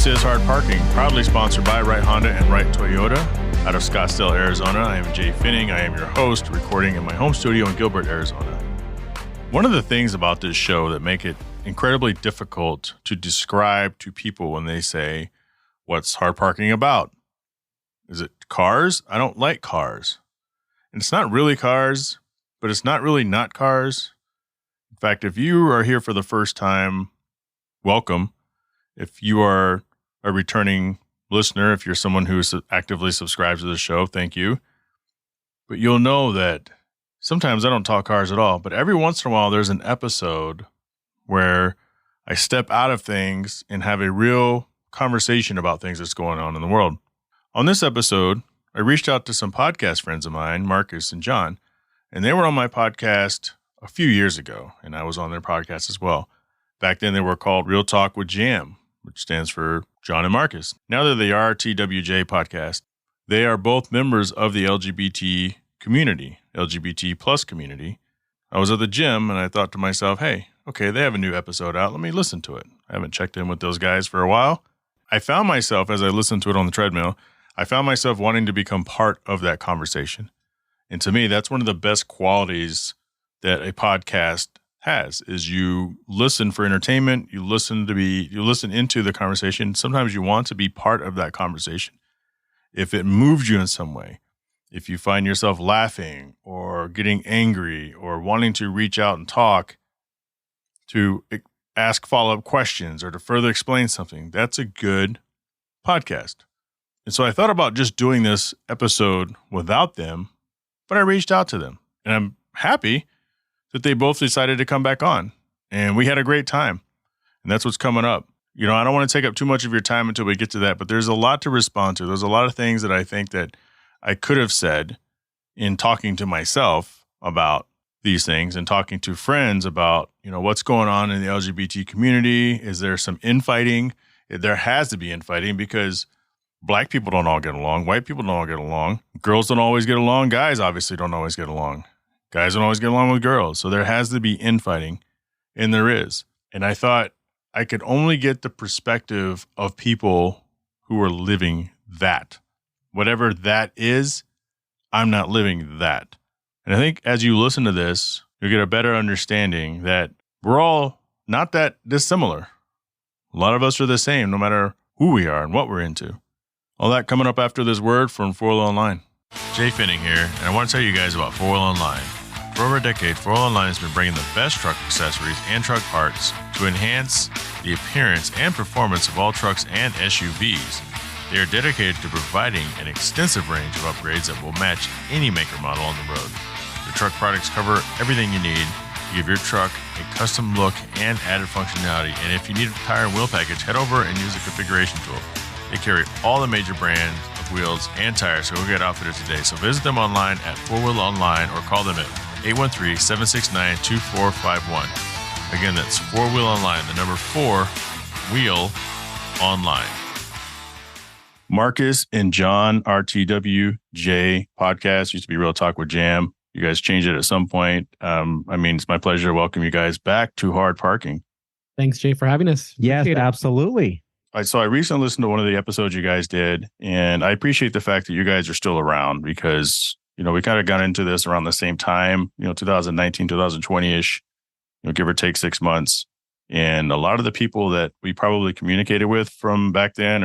This is Hard Parking, proudly sponsored by Wright Honda and Wright Toyota. Out of Scottsdale, Arizona, I am Jhae Pfenning. I am your host, recording in my home studio in Gilbert, Arizona. One of the things about this show that make it incredibly difficult to describe to people when they say, what's hard parking about? Is it cars? I don't like cars. And it's not really cars, but it's not really not cars. In fact, if you are here for the first time, welcome. If you are a returning listener, if you're someone who actively subscribes to the show, thank you. But you'll know that sometimes I don't talk cars at all, but every once in a while there's an episode where I step out of things and have a real conversation about things that's going on in the world. On this episode, I reached out to some podcast friends of mine, Marcus and John, and they were on my podcast a few years ago, and I was on their podcast as well. Back then they were called Real Talk with Jam, which stands for John and Marcus. Now they're the RTWJ Podcast. They are both members of the LGBT community, LGBT plus community. I was at the gym and I thought to myself, hey, okay, they have a new episode out. Let me listen to it. I haven't checked in with those guys for a while. I found myself, as I listened to it on the treadmill, I found myself wanting to become part of that conversation. And to me, that's one of the best qualities that a podcast has, is you listen for entertainment, you listen into the conversation. Sometimes you want to be part of that conversation. If it moves you in some way, if you find yourself laughing or getting angry or wanting to reach out and talk, to ask follow-up questions or to further explain something, that's a good podcast. And so I thought about just doing this episode without them, but I reached out to them, and I'm happy that they both decided to come back on, and we had a great time. And that's what's coming up. You know, I don't want to take up too much of your time until we get to that, but there's a lot to respond to. There's a lot of things that I think that I could have said in talking to myself about these things and talking to friends about, you know, what's going on in the LGBT community. Is there some infighting? There has to be infighting because Black people don't all get along. White people don't all get along. Girls don't always get along. Guys obviously don't always get along. Guys don't always get along with girls. So there has to be infighting, and there is. And I thought I could only get the perspective of people who are living that. Whatever that is, I'm not living that. And I think as you listen to this, you'll get a better understanding that we're all not that dissimilar. A lot of us are the same, no matter who we are and what we're into. All that coming up after this word from 4 Wheel Online. Jhae Pfenning here, and I want to tell you guys about 4 Wheel Online. For over a decade, 4 Wheel Online has been bringing the best truck accessories and truck parts to enhance the appearance and performance of all trucks and SUVs. They are dedicated to providing an extensive range of upgrades that will match any maker model on the road. The truck products cover everything you need to give your truck a custom look and added functionality. And if you need a tire and wheel package, head over and use the configuration tool. They carry all the major brands of wheels and tires, so go get outfitters today. So visit them online at 4Wheel Online or call them at 813-769-2451. Again, that's 4Wheel Online, the number 4 Wheel Online. Marcus and John, RTWJ Podcast, used to be Real Talk with Jam. You guys changed it at some point. It's my pleasure to welcome you guys back to Hard Parking. Thanks, Jay, for having us. Yes, absolutely. So I recently listened to one of the episodes you guys did, and I appreciate the fact that you guys are still around because, you know, we kind of got into this around the same time, 2019, 2020-ish, give or take 6 months. And a lot of the people that we probably communicated with from back then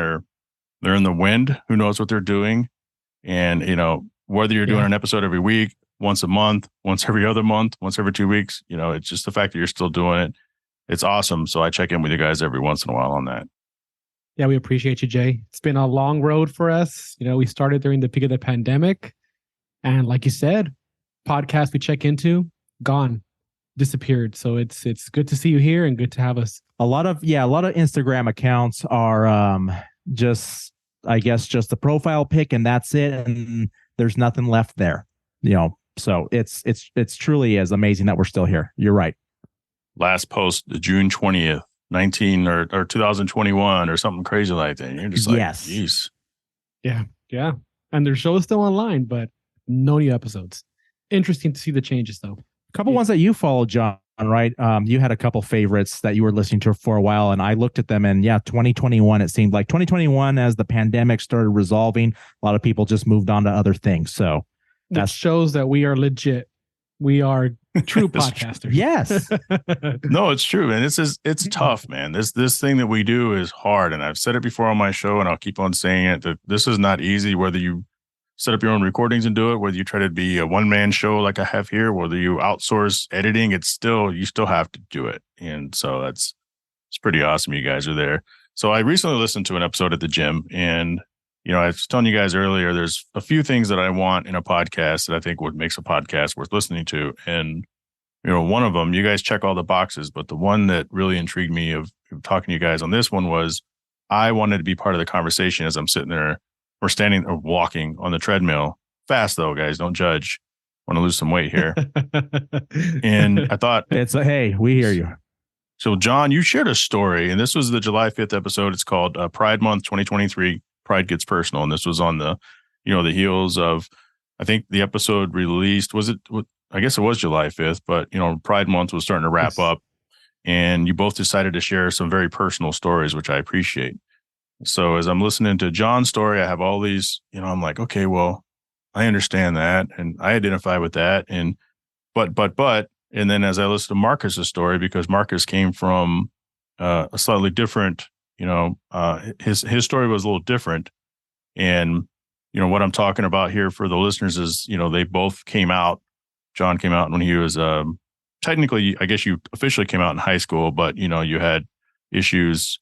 they're in the wind. Who knows what they're doing? And, whether you're doing an episode every week, once a month, once every other month, once every 2 weeks, it's just the fact that you're still doing it. It's awesome. So I check in with you guys every once in a while on that. Yeah, we appreciate you, Jay. It's been a long road for us. We started during the peak of the pandemic. And like you said, podcast we check into, gone, disappeared. So it's good to see you here and good to have us. A lot of Instagram accounts are just the profile pic and that's it. And there's nothing left there, so it's truly is amazing that we're still here. You're right. Last post, June 20th, 2021 or something crazy like that. You're just like, yes. Geez. Yeah. And their show is still online, but no new episodes. Interesting to see the changes, though. A couple ones that you follow, John, right? You had a couple favorites that you were listening to for a while, and I looked at them, and 2021, it seemed like 2021, as the pandemic started resolving, a lot of people just moved on to other things. So that shows that we are legit. We are true podcasters. Yes. No, it's true. And it's tough, man. This thing that we do is hard. And I've said it before on my show, and I'll keep on saying it, that this is not easy, whether you set up your own recordings and do it, whether you try to be a one-man show like I have here, whether you outsource editing, you still have to do it. And so it's pretty awesome you guys are there. So I recently listened to an episode at the gym, and I was telling you guys earlier, there's a few things that I want in a podcast that I think what makes a podcast worth listening to. And one of them, you guys check all the boxes, but the one that really intrigued me of talking to you guys on this one was I wanted to be part of the conversation as I'm sitting there or standing or walking on the treadmill. Fast though, guys, don't judge. Want to lose some weight here. And I thought hey, we hear you. So John, you shared a story, and this was the July 5th episode. It's called Pride Month 2023. Pride Gets Personal. And this was on the heels of, I think the episode released, I guess it was July 5th, but Pride Month was starting to wrap up, and you both decided to share some very personal stories, which I appreciate. So as I'm listening to John's story, I have all these, I'm like, okay, well, I understand that, and I identify with that. And, but, and then as I listen to Marcus's story, because Marcus came from a slightly different, his story was a little different. And, what I'm talking about here for the listeners is, they both came out. John came out when he was, technically, I guess you officially came out in high school, but, you had issues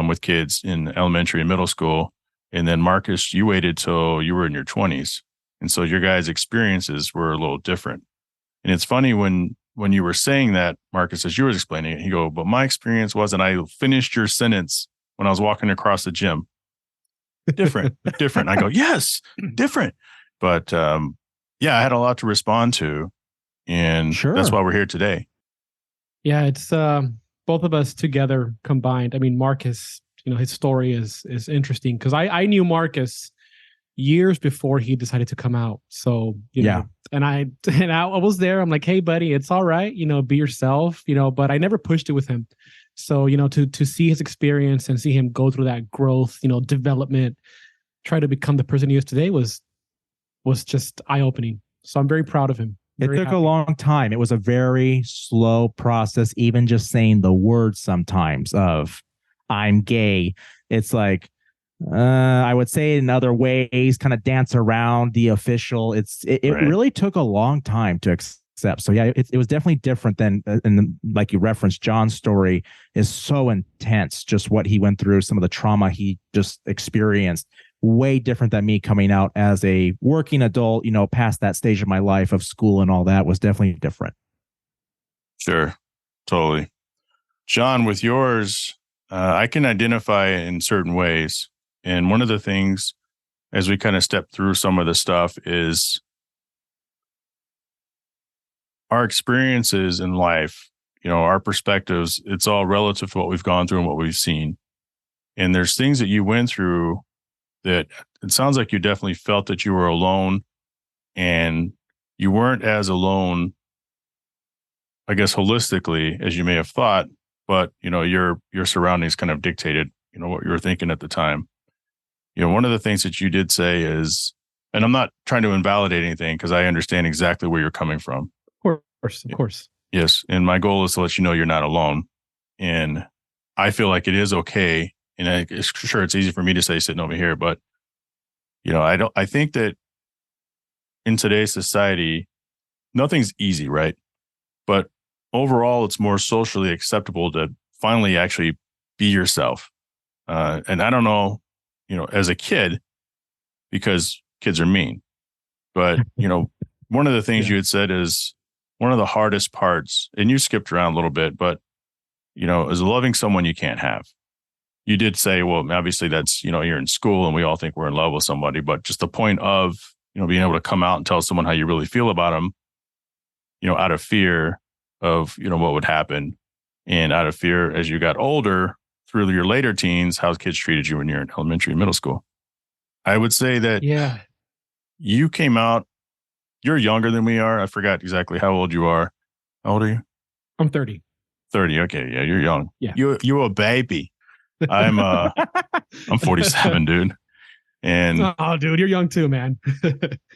with kids in elementary and middle school. And then Marcus, you waited till you were in your 20s. And so your guys' experiences were a little different. And it's funny when you were saying that, Marcus, as you were explaining it, you go, but my experience was, and I finished your sentence when I was walking across the gym. Different. I go, yes, different. But I had a lot to respond to. And that's why we're here today. Yeah, it's both of us together combined. I mean, Marcus, his story is interesting because I knew Marcus years before he decided to come out. So, and I was there. I'm like, hey, buddy, it's all right. Be yourself, but I never pushed it with him. So, to see his experience and see him go through that growth, development, try to become the person he is today was just eye-opening. So I'm very proud of him. It took a long time. It was a very slow process, even just saying the word sometimes of I'm gay. It's like, I would say in other ways, kind of dance around the official. It really took a long time to accept. So it was definitely different than, and like you referenced, John's story is so intense. Just what he went through, some of the trauma he just experienced, way different than me coming out as a working adult. Past that stage of my life of school and all that was definitely different. Sure, totally. John, with yours, I can identify in certain ways. And one of the things, as we kind of step through some of the stuff, is our experiences in life, our perspectives, it's all relative to what we've gone through and what we've seen. And there's things that you went through that it sounds like you definitely felt that you were alone, and you weren't as alone, I guess, holistically as you may have thought, but, your surroundings kind of dictated, what you were thinking at the time. One of the things that you did say is, and I'm not trying to invalidate anything because I understand exactly where you're coming from. Of course. Yes. And my goal is to let you know you're not alone. And I feel like it is okay. And sure, it's easy for me to say sitting over here, but, I think that in today's society, nothing's easy, right? But overall, it's more socially acceptable to finally actually be yourself. And I don't know, as a kid, because kids are mean. But, one of the things you had said is one of the hardest parts, and you skipped around a little bit, but, is loving someone you can't have. You did say, well, obviously that's, you're in school and we all think we're in love with somebody, but just the point of, being able to come out and tell someone how you really feel about them, out of fear of, what would happen, and out of fear as you got older through your later teens, how kids treated you when you're in elementary and middle school. I would say that you came out, you're younger than we are. I forgot exactly how old you are. How old are you? I'm 30. 30. Okay. Yeah. You're young. Yeah. You're a baby. I'm 47, dude. And oh, dude, you're young too, man.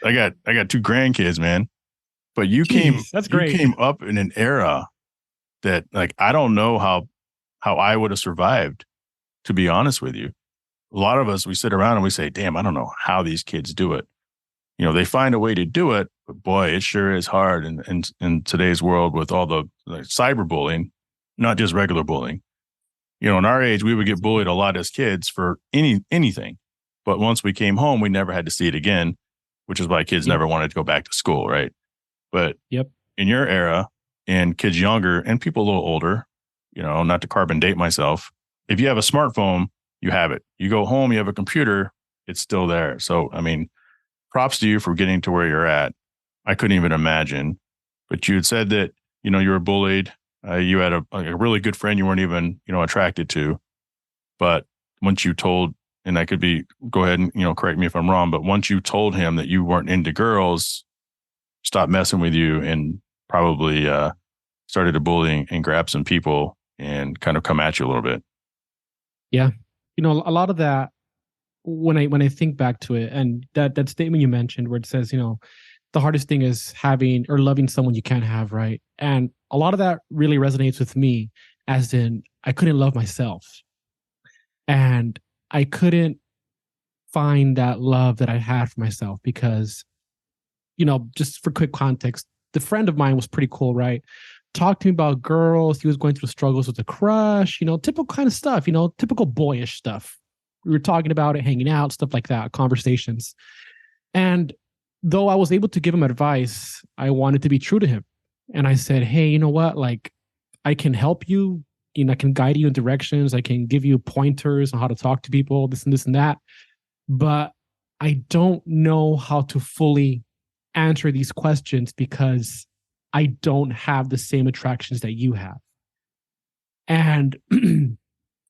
I got 2 grandkids, man. But you That's great. came up in an era that, like, I don't know how I would have survived, to be honest with you. A lot of us, we sit around and we say, damn, I don't know how these kids do it. You know, they find a way to do it, but boy, it sure is hard in today's world with all the cyberbullying, not just regular bullying. You know, in our age, we would get bullied a lot as kids for anything. But once we came home, we never had to see it again, which is why kids never wanted to go back to school, right? But in your era, and kids younger and people a little older, you know, not to carbon date myself, if you have a smartphone, you have it. You go home, you have a computer, it's still there. So, I mean, props to you for getting to where you're at. I couldn't even imagine. But you had said that, you know, you were bullied. You had a really good friend you weren't even, you know, attracted to. But once you told, and I could be, go ahead and, you know, correct me if I'm wrong, but once you told him that you weren't into girls, stopped messing with you and probably started to bully and grab some people and kind of come at you a little bit. Yeah. You know, a lot of that, when I think back to it, and that statement you mentioned where it says, you know, the hardest thing is having or loving someone you can't have, right? And a lot of that really resonates with me, as in I couldn't love myself. And I couldn't find that love that I had for myself because, you know, just for quick context, the friend of mine was pretty cool, right? Talked to me about girls. He was going through struggles with a crush, you know, typical kind of stuff, you know, typical boyish stuff. We were talking about it, hanging out, stuff like that, conversations. And though I was able to give him advice, I wanted to be true to him. And I said, hey, you know what? Like, I can help you. You know, I can guide you in directions. I can give you pointers on how to talk to people, this and that. But I don't know how to fully answer these questions because I don't have the same attractions that you have. And, you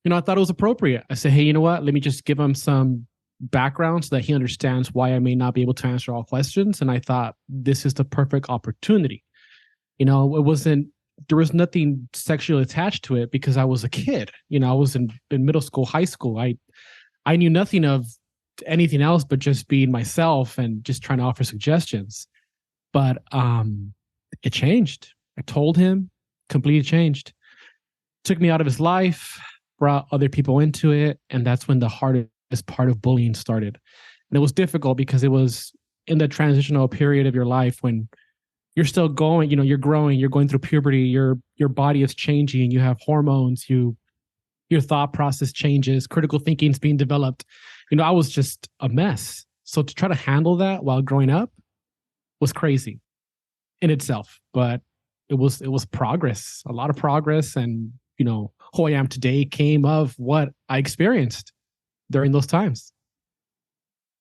know, I thought it was appropriate. I said, hey, you know what? Let me just give him some background so that he understands why I may not be able to answer all questions. And I thought this is the perfect opportunity. You know, there was nothing sexually attached to it because I was a kid. You know, I was in middle school, high school. I knew nothing of anything else but just being myself and just trying to offer suggestions. But it changed. I told him, completely changed. Took me out of his life, brought other people into it. And that's when the hardest part of bullying started. And it was difficult because it was in the transitional period of your life when you're still going, you know, you're growing, you're going through puberty, your body is changing, you have hormones, your thought process changes, critical thinking is being developed. You know, I was just a mess. So to try to handle that while growing up was crazy in itself, but it was progress, a lot of progress. And, you know, who I am today came of what I experienced during those times.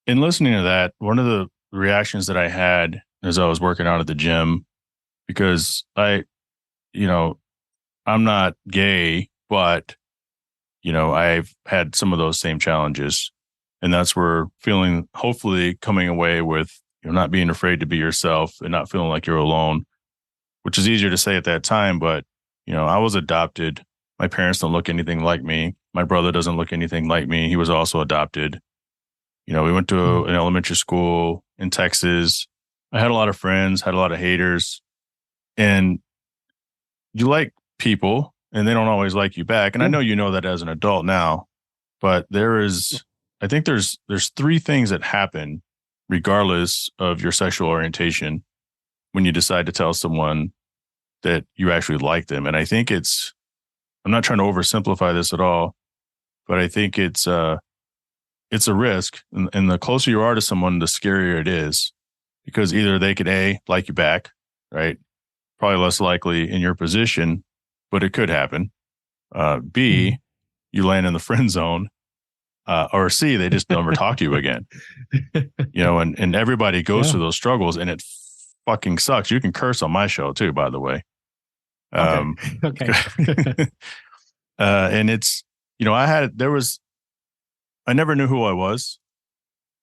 In listening to that, one of the reactions that I had as I was working out at the gym, because I'm not gay, but, you know, I've had some of those same challenges. And that's where feeling, hopefully coming away with, you know, not being afraid to be yourself and not feeling like you're alone, which is easier to say at that time. But, you know, I was adopted. My parents don't look anything like me. My brother doesn't look anything like me. He was also adopted. You know, we went to an elementary school in Texas. I had a lot of friends, had a lot of haters. And you like people and they don't always like you back. And I know you know that as an adult now, but I think there's 3 things that happen regardless of your sexual orientation when you decide to tell someone that you actually like them. And I think I'm not trying to oversimplify this at all, but I think it's a risk. And the closer you are to someone, the scarier it is, because either they could like you back, right? Probably less likely in your position, but it could happen. B, you land in the friend zone, or C, they just never talk to you again. You know, and everybody goes through those struggles, and it fucking sucks. You can curse on my show too, by the way. Okay. And it's, you know, I never knew who I was.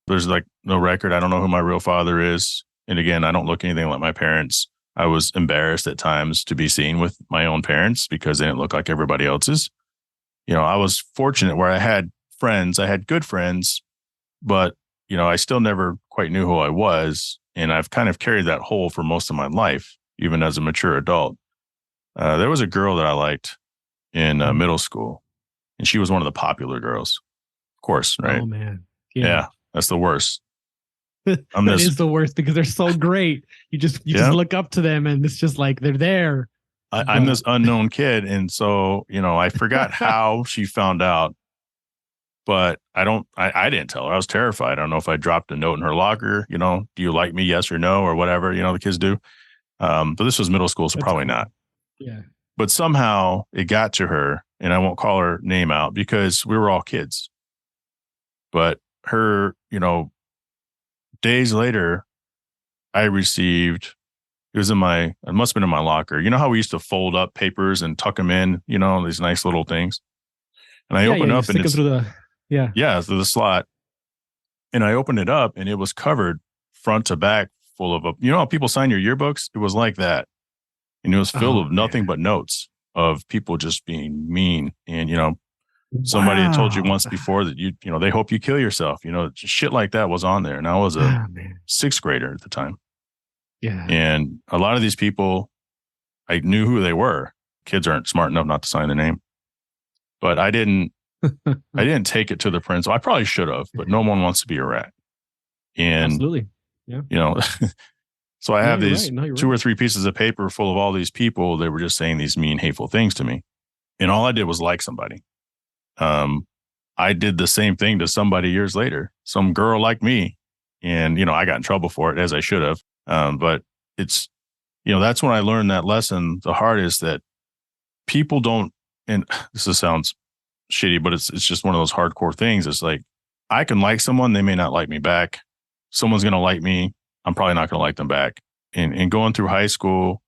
There's like no record. I don't know who my real father is. And again, I don't look anything like my parents. I was embarrassed at times to be seen with my own parents because they didn't look like everybody else's. I was fortunate where I had friends. I had good friends, but, I still never quite knew who I was. And I've kind of carried that hole for most of my life, even as a mature adult. There was a girl that I liked in middle school, and she was one of the popular girls. Of course, right? Oh, man. Yeah, that's the worst. That is the worst because they're so great. You just look up to them and it's just like they're there. I'm this unknown kid. And so, I forgot how she found out, but I didn't tell her. I was terrified. I don't know if I dropped a note in her locker, do you like me? Yes or no, or whatever, the kids do. But this was middle school, so That's probably cool. not. Yeah. But somehow it got to her, and I won't call her name out because we were all kids. But her, days later, I received, it must have been in my locker. You know how we used to fold up papers and tuck them in, these nice little things. And I opened up and it's through through the slot. And I opened it up and it was covered front to back full of, how people sign your yearbooks? It was like that. And it was filled with nothing but notes of people just being mean. And, somebody had told you once before that they hope you kill yourself. Shit like that was on there. And I was a sixth grader at the time. Yeah. And a lot of these people, I knew who they were. Kids aren't smart enough not to sign their name. But I didn't take it to the principal. I probably should have, but no one wants to be a rat. And absolutely. Yeah. So I have these right. two or three pieces of paper full of all these people. They were just saying these mean, hateful things to me. And all I did was like somebody. I did the same thing to somebody years later, some girl like me. And, I got in trouble for it, as I should have. But it's, that's when I learned that lesson the hardest, that people don't, and sounds shitty, but it's just one of those hardcore things. It's like, I can like someone, they may not like me back. Someone's going to like me, I'm probably not going to like them back. And going through high school,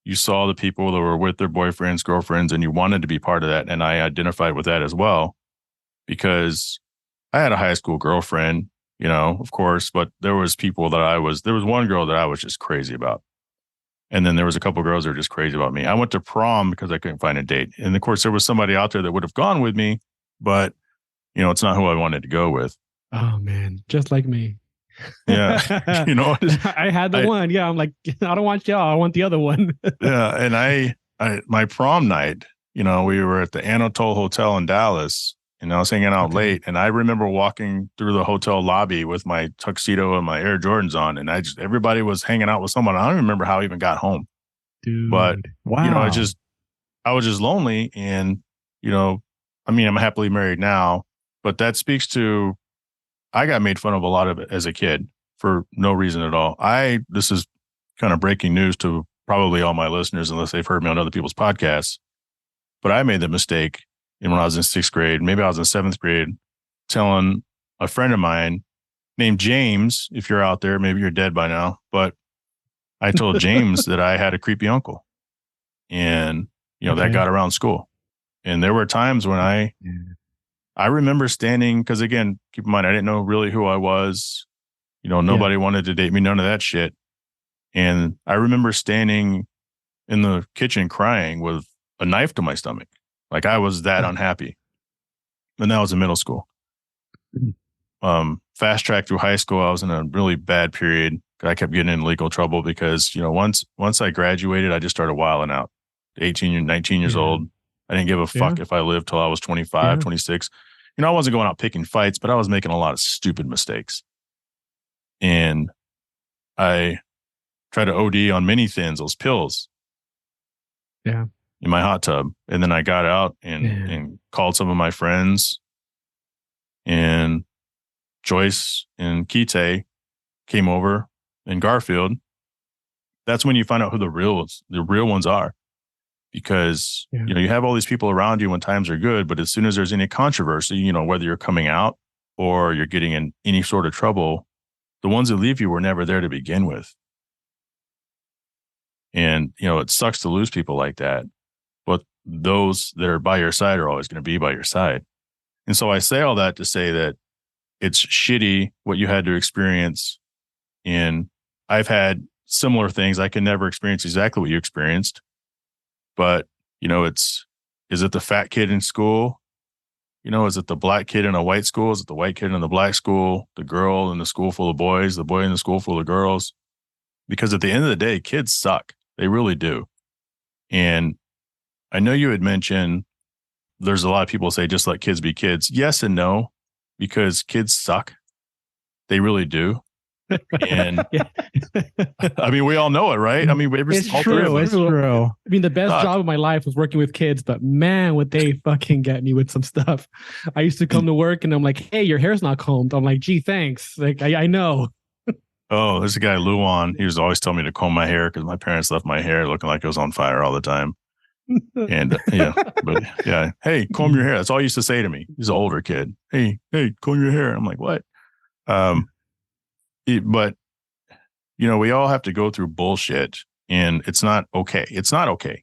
you saw the people that were with their boyfriends, girlfriends, and you wanted to be part of that. And I identified with that as well, because I had a high school girlfriend, of course, but there was people that there was one girl that I was just crazy about. And then there was a couple of girls that were just crazy about me. I went to prom because I couldn't find a date. And of course, there was somebody out there that would have gone with me, but, it's not who I wanted to go with. Oh, man. Just like me. Yeah. I had the one. Yeah. I'm like, I don't want y'all. I want the other one. Yeah. And I my prom night, we were at the Anatole Hotel in Dallas, and I was hanging out late. And I remember walking through the hotel lobby with my tuxedo and my Air Jordans on. And everybody was hanging out with someone. I don't remember how I even got home. Dude. But, wow. I was just lonely. And, I'm happily married now, but that speaks to, I got made fun of a lot of it as a kid for no reason at all. This is kind of breaking news to probably all my listeners, unless they've heard me on other people's podcasts, but I made the mistake when I was in sixth grade, maybe I was in seventh grade, telling a friend of mine named James, if you're out there, maybe you're dead by now, but I told James that I had a creepy uncle, and, that got around school. And there were times when I remember standing, because again, keep in mind, I didn't know really who I was. Nobody wanted to date me, none of that shit. And I remember standing in the kitchen crying with a knife to my stomach. Like I was that unhappy. And that was in middle school. Fast track through high school, I was in a really bad period. I kept getting in legal trouble because, once I graduated, I just started wilding out. 19 years old. I didn't give a fuck if I lived till I was 25, 26. I wasn't going out picking fights, but I was making a lot of stupid mistakes. And I tried to OD on mini thins, those pills. Yeah. In my hot tub. And then I got out and called some of my friends. And Joyce and Kite came over, and Garfield. That's when you find out who the real ones are. Because, you have all these people around you when times are good, but as soon as there's any controversy, whether you're coming out or you're getting in any sort of trouble, the ones that leave you were never there to begin with. And, it sucks to lose people like that, but those that are by your side are always going to be by your side. And so I say all that to say that it's shitty what you had to experience. And I've had similar things. I can never experience exactly what you experienced, but is it the fat kid in school? Is it the black kid in a white school? Is it the white kid in the black school? The girl in the school full of boys, the boy in the school full of girls? Because at the end of the day, kids suck. They really do. And I know you had mentioned there's a lot of people say just let kids be kids. Yes and no, because kids suck. They really do. And I mean, we all know it, right? I mean, it's true. It's true. I mean, the best job of my life was working with kids, but man, would they fucking get me with some stuff. I used to come to work and I'm like, hey, your hair's not combed. I'm like, gee, thanks. Like, I know. Oh, there's a guy, Luan. He was always telling me to comb my hair because my parents left my hair looking like it was on fire all the time. And hey, comb your hair. That's all he used to say to me. He's an older kid. Hey, comb your hair. I'm like, what? But we all have to go through bullshit, and it's not okay. It's not okay.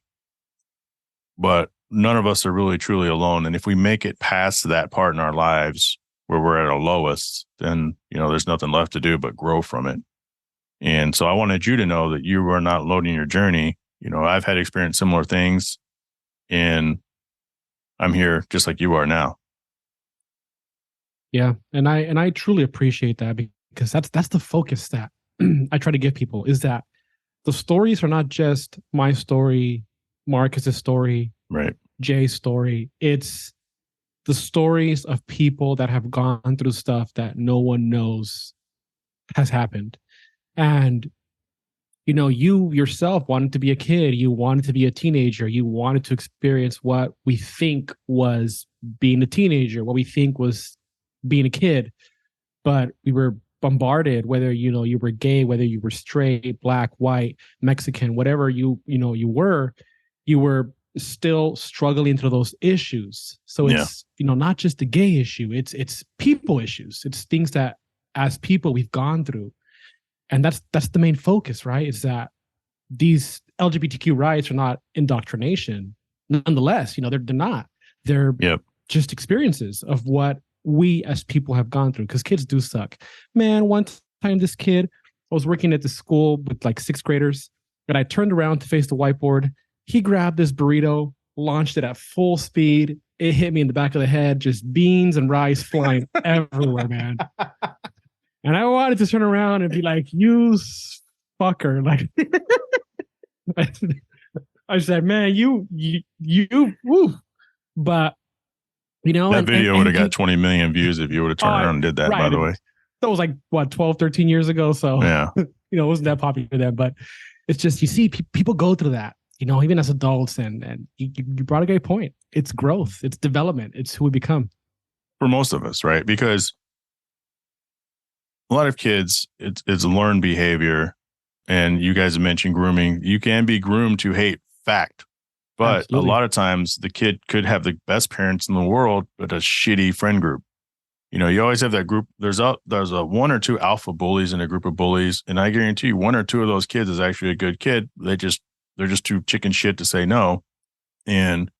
But none of us are really truly alone. And if we make it past that part in our lives where we're at our lowest, then there's nothing left to do but grow from it. And so I wanted you to know that you are not alone in your journey. I've had experienced similar things, and I'm here just like you are now. Yeah, and I truly appreciate that, because that's the focus that I try to give people, is that the stories are not just my story, Marcus's story, right, Jay's story. It's the stories of people that have gone through stuff that no one knows has happened. And you yourself wanted to be a kid, you wanted to be a teenager, you wanted to experience what we think was being a teenager, what we think was being a kid, but we were bombarded, whether you were gay, whether you were straight, black, white, Mexican, whatever you were still struggling through those issues. So it's not just the gay issue, it's people issues, it's things that as people we've gone through. And that's the main focus, right? Is that these LGBTQ rights are not indoctrination. Nonetheless, they're not. They're just experiences of what we as people have gone through, because kids do suck. Man, one time this kid, I was working at the school with like 6th graders, and I turned around to face the whiteboard. He grabbed this burrito, launched it at full speed. It hit me in the back of the head, just beans and rice flying everywhere, man. And I wanted to turn around and be like, you fucker. Like, I said, man, you, woo. But, that video would have got 20 million views if you would have turned around and did that, by the way. That was like, 12, 13 years ago. So, yeah, it wasn't that popular then. But it's just, you see, people go through that, even as adults. And you brought a great point. It's growth. It's development. It's who we become. For most of us, right? Because a lot of kids, it's learned behavior. And you guys have mentioned grooming. You can be groomed to hate, fact. But absolutely. A lot of times the kid could have the best parents in the world, but a shitty friend group. You always have that group. There's a one or two alpha bullies in a group of bullies. And I guarantee you one or two of those kids is actually a good kid. They're just too chicken shit to say no. And,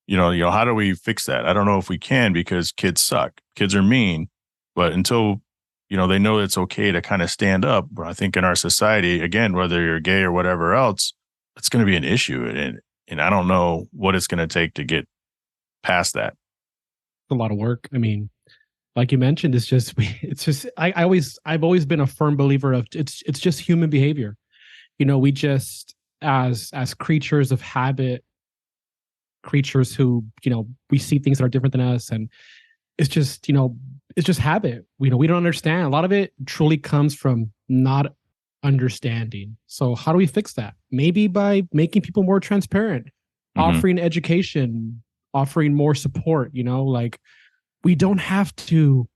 how do we fix that? I don't know if we can, because kids suck. Kids are mean. But until they know it's okay to kind of stand up. But I think in our society, again, whether you're gay or whatever else, it's going to be an issue. And I don't know what it's going to take to get past that. A lot of work. I mean, like you mentioned, I've always been a firm believer of it's just human behavior. We just, as creatures of habit, creatures who, we see things that are different than us. And it's just, it's just habit. We don't understand. A lot of it truly comes from not understanding. So how do we fix that? Maybe by making people more transparent, offering education, offering more support, like we don't have to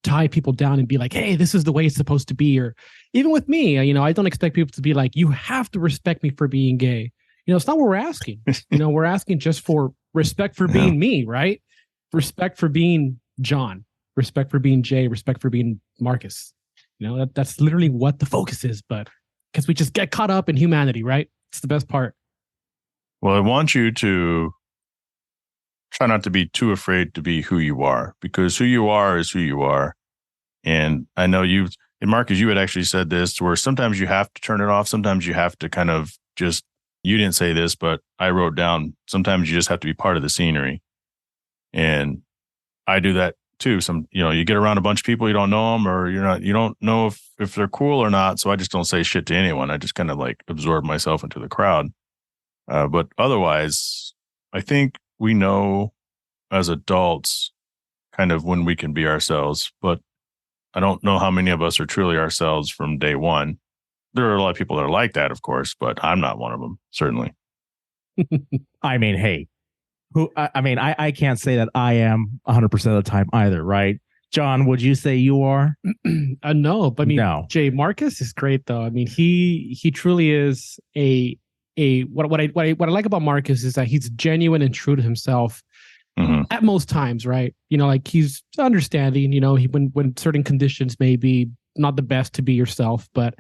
tie people down and be like, hey, this is the way it's supposed to be. Or even with me, I don't expect people to be like, you have to respect me for being gay. It's not what we're asking. We're asking just for respect for being me, right? Respect for being John, respect for being Jay, respect for being Marcus. That's literally what the focus is, but because we just get caught up in humanity, right? It's the best part. Well, I want you to try not to be too afraid to be who you are, because who you are is who you are. And I know you've And Marcus, you had actually said this where sometimes you have to turn it off. Sometimes you have to kind of just, you didn't say this, but I wrote down, sometimes you just have to be part of the scenery. And I do that too. You get around a bunch of people, you don't know them, or you don't know if they're cool or not. So I just don't say shit to anyone. I just kind of like absorb myself into the crowd. But otherwise, I think we know as adults kind of when we can be ourselves, but I don't know how many of us are truly ourselves from day one. There are a lot of people that are like that, of course, but I'm not one of them, certainly. I mean, hey, I can't say that I am 100% of the time either, right? John, would you say you are? No, but I mean, No. Jay, Marcus is great though. I mean, he truly is what I like about Marcus is that he's genuine and true to himself at most times, right? Like he's understanding, when certain conditions may be not the best to be yourself, but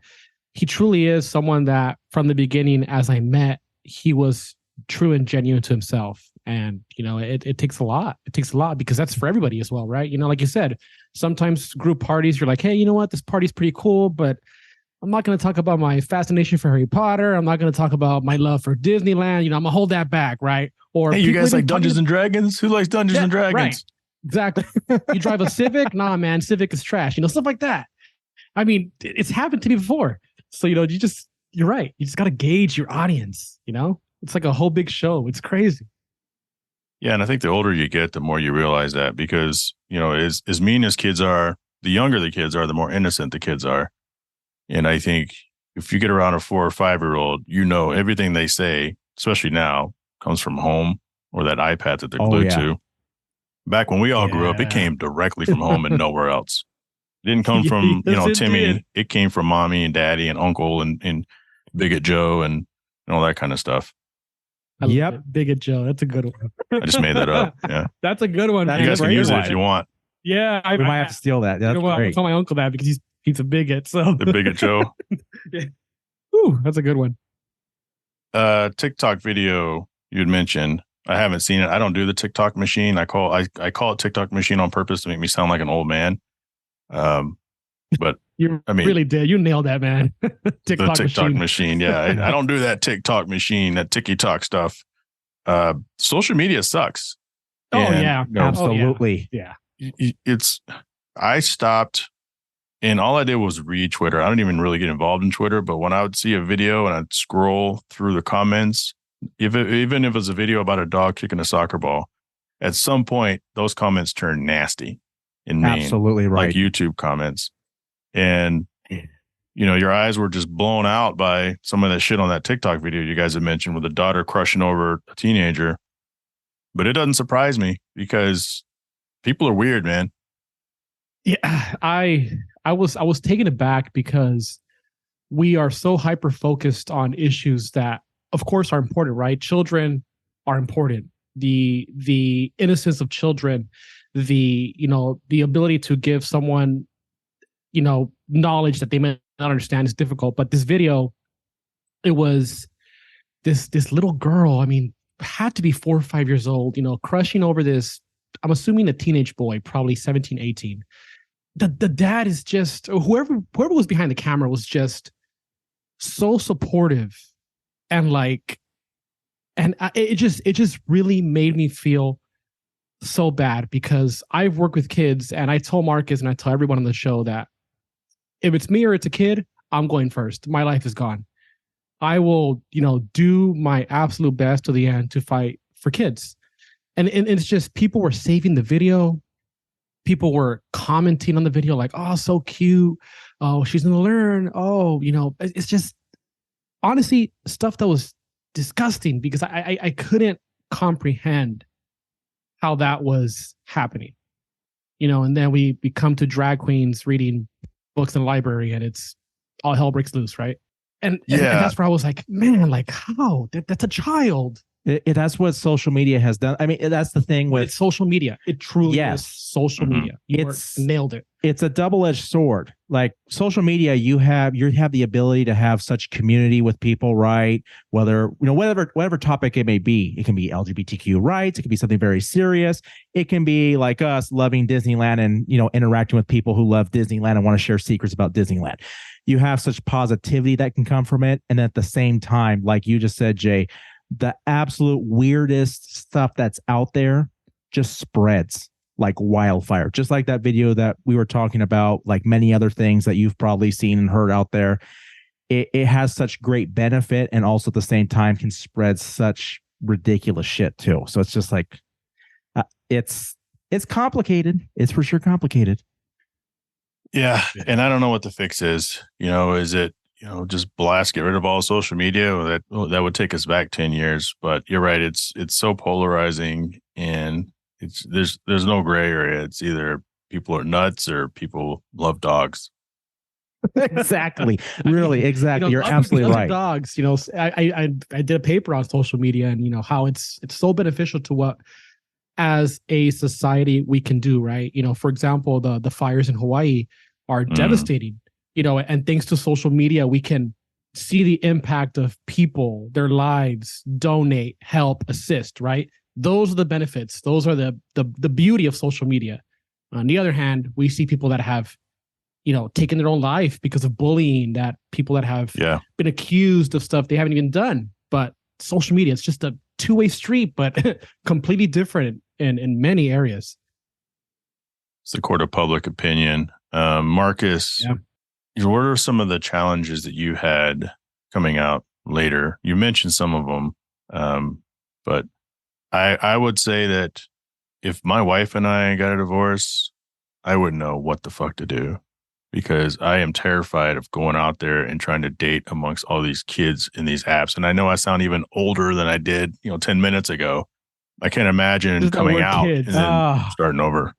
he truly is someone that from the beginning, as I met, he was true and genuine to himself. And, it takes a lot. It takes a lot because that's for everybody as well, right? Like you said, sometimes group parties, you're like, hey, you know what? This party's pretty cool, but I'm not going to talk about my fascination for Harry Potter. I'm not going to talk about my love for Disneyland. I'm going to hold that back, right? Or hey, you guys like Dungeons and Dragons? Who likes Dungeons and Dragons? Right. Exactly. You drive a Civic? Nah, man, Civic is trash. Stuff like that. I mean, it's happened to me before. So, you're right. You just got to gauge your audience, It's like a whole big show. It's crazy. Yeah, and I think the older you get, the more you realize that because, as mean as kids are, the younger the kids are, the more innocent the kids are. And I think if you get around a 4 or 5-year-old, everything they say, especially now, comes from home or that iPad that they're glued to. Back when we all grew up, it came directly from home and nowhere else. It didn't come from, Timmy. It came from mommy and daddy and uncle and Bigot Joe and all that kind of stuff. Yep. Bigot Joe. That's a good one. I just made that up. Yeah. That's a good one. You guys can use it if you want. Yeah. We might have to steal that. That's great. I'll tell my uncle that because he's a bigot. So the Bigot Joe. Yeah. Ooh, that's a good one. TikTok video you had mentioned. I haven't seen it. I don't do the TikTok machine. I call it TikTok machine on purpose to make me sound like an old man. But really did. You nailed that, man. TikTok machine. Yeah. I don't do that TikTok machine, that TikTok stuff. Social media sucks. Absolutely. Yeah. I stopped and all I did was read Twitter. I don't even really get involved in Twitter, but when I would see a video and I'd scroll through the comments, even if it was a video about a dog kicking a soccer ball, at some point, those comments turn nasty and mean. Absolutely right. Like YouTube comments. And, your eyes were just blown out by some of that shit on that TikTok video you guys had mentioned with a daughter crushing over a teenager. But it doesn't surprise me because people are weird, man. Yeah, I was taken aback because we are so hyper focused on issues that, of course, are important, right? Children are important. The innocence of children, the ability to give someone, knowledge that they may not understand is difficult. But this video, it was this little girl. I mean, had to be 4 or 5 years old, crushing over this. I'm assuming a teenage boy, probably 17, 18. The dad is just, whoever was behind the camera was just so supportive and it just really made me feel so bad because I've worked with kids and I told Marcus and I tell everyone on the show that if it's me or it's a kid, I'm going first. My life is gone. I will, do my absolute best to the end to fight for kids. And it's just people were saving the video. People were commenting on the video like, oh, so cute. Oh, she's going to learn. Oh, it's just honestly stuff that was disgusting because I couldn't comprehend how that was happening. And then we come to drag queens reading books in the library and it's all hell breaks loose, right? And that's where I was like, man, like how? That's a child. That's what social media has done. I mean, that's the thing with it's social media. It truly yes, is social media. Nailed it. It's a double-edged sword. Like social media, you have the ability to have such community with people, right? Whether whatever topic it may be. It can be LGBTQ rights. It can be something very serious. It can be like us loving Disneyland and interacting with people who love Disneyland and want to share secrets about Disneyland. You have such positivity that can come from it, and at the same time, like you just said, Jay, the absolute weirdest stuff that's out there just spreads like wildfire. Just like that video that we were talking about, like many other things that you've probably seen and heard out there. It has such great benefit, and also at the same time can spread such ridiculous shit too. So it's just like, it's complicated. It's for sure complicated. Yeah. And I don't know what the fix is. Is it, just get rid of all social media? That would take us back 10 years. But you're right. It's so polarizing, and there's no gray area. It's either people are nuts or people love dogs. Exactly. Really, exactly. You're absolutely right. Dogs. I did a paper on social media and how it's so beneficial to what as a society we can do, right? For example, the fires in Hawaii are devastating. And thanks to social media, we can see the impact of people, their lives, donate, help, assist, right? Those are the benefits. Those are the beauty of social media. On the other hand, we see people that have, taken their own life because of bullying, that people that have been accused of stuff they haven't even done. But social media, it's just a two-way street, but completely different in many areas. It's the court of public opinion. Marcus, what are some of the challenges that you had coming out later? You mentioned some of them, but I would say that if my wife and I got a divorce, I wouldn't know what the fuck to do, because I am terrified of going out there and trying to date amongst all these kids in these apps. And I know I sound even older than I did, 10 minutes ago. I can't imagine coming out and then starting over.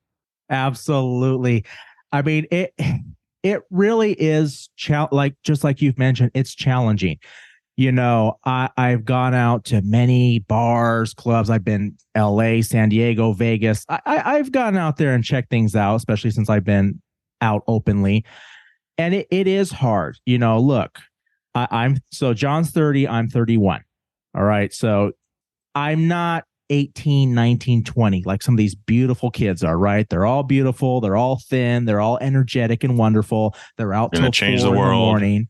Absolutely. I mean, it really is just like you've mentioned, it's challenging. I've gone out to many bars, clubs. I've been LA, San Diego, Vegas. I've gone out there and checked things out, especially since I've been out openly. And it is hard. Look, so John's 30, I'm 31. All right. So I'm not 18, 19, 20, like some of these beautiful kids are, right? They're all beautiful. They're all thin. They're all energetic and wonderful. They're out till 4 in the morning.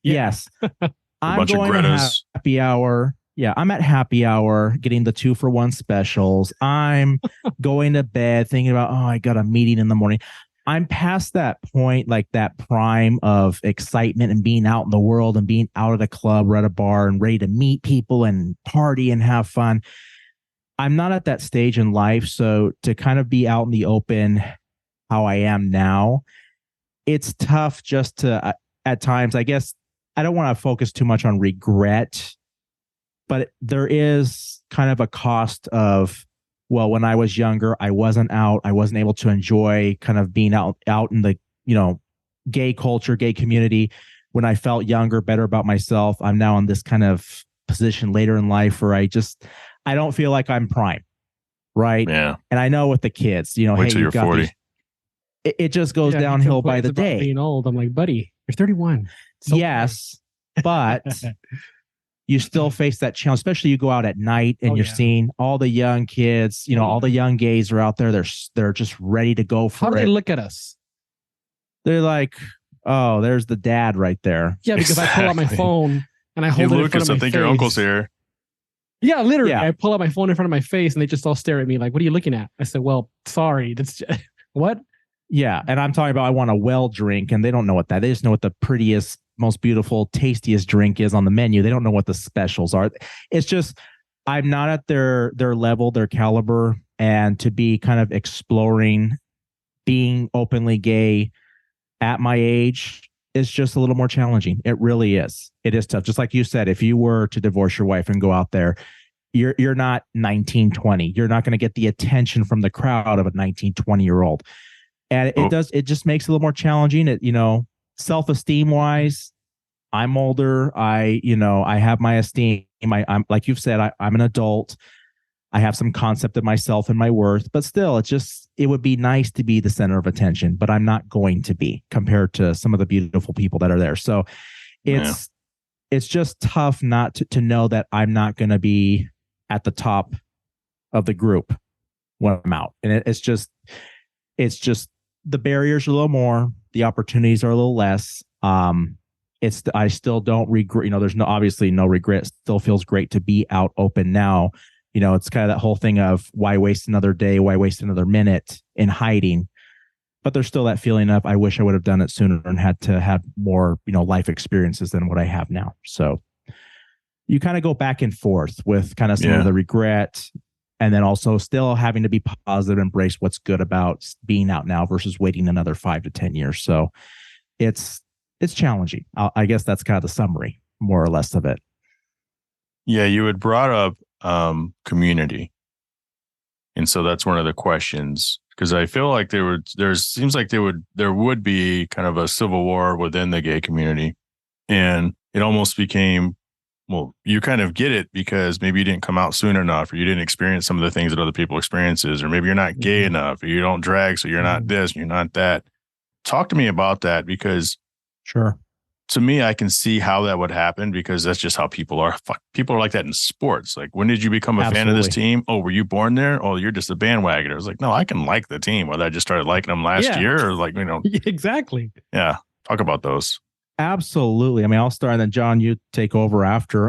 Yes. I'm going to happy hour. Yeah, I'm at happy hour getting the 2-for-1 specials. I'm going to bed thinking about, I got a meeting in the morning. I'm past that point, like that prime of excitement and being out in the world and being out at a club or at a bar and ready to meet people and party and have fun. I'm not at that stage in life. So to kind of be out in the open how I am now, it's tough just to, at times, I guess, I don't want to focus too much on regret, but there is kind of a cost of, well, when I was younger, I wasn't out. I wasn't able to enjoy kind of being out in the, gay culture, gay community. When I felt younger, better about myself, I'm now in this kind of position later in life where I don't feel like I'm prime. Right. Yeah. And I know with the kids, wait till you're 40. It just goes downhill by the day. Being old, I'm like, buddy, you're 31. So yes, but you still face that challenge, especially you go out at night and you're seeing all the young kids, all the young gays are out there. They're just ready to go for it. How do they look at us? They're like, oh, there's the dad right there. Yeah, because I pull out my phone and I hold it in front of my face. I think your uncle's here. Yeah, literally. Yeah. I pull out my phone in front of my face and they just all stare at me like, what are you looking at? I said, well, sorry. That's just, what? Yeah. And I'm talking about I want a well drink and they don't know what that. They just know what the prettiest, most beautiful, tastiest drink is on the menu. They don't know what the specials are. It's just, I'm not at their level, their caliber, and to be kind of exploring being openly gay at my age is just a little more challenging. It really is. It is tough. Just like you said, if you were to divorce your wife and go out there, you're not 19, 20. You're not going to get the attention from the crowd of a 19, 20-year-old. And it just makes it a little more challenging. Self-esteem wise, I'm older. I have my esteem. I'm like you've said, I'm an adult. I have some concept of myself and my worth, but still, it would be nice to be the center of attention, but I'm not going to be compared to some of the beautiful people that are there. So it's just tough not to know that I'm not going to be at the top of the group when I'm out. And it's just the barriers are a little more, the opportunities are a little less. I still don't regret, there's obviously no regret. Still feels great to be out open now. It's kind of that whole thing of why waste another day? Why waste another minute in hiding? But there's still that feeling of, I wish I would have done it sooner and had to have more, life experiences than what I have now. So you kind of go back and forth with kind of some of the regret, and then also still having to be positive, embrace what's good about being out now versus waiting another 5 to 10 years. So it's challenging. I guess that's kind of the summary, more or less, of it. Yeah, you had brought up community, and so that's one of the questions, because I feel like there would be kind of a civil war within the gay community, and it almost became, well, you kind of get it because maybe you didn't come out soon enough, or you didn't experience some of the things that other people experiences, or maybe you're not gay enough, or you don't drag, so you're not this, you're not that. Talk to me about that, because sure, to me, I can see how that would happen, because that's just how people are. People are like that in sports. Like, when did you become a fan of this team? Oh, were you born there? Oh, you're just a bandwagoner. It's like, no, I can like the team, whether I just started liking them last year or Exactly. Yeah. Talk about those. Absolutely. I mean, I'll start, and then John, you take over after.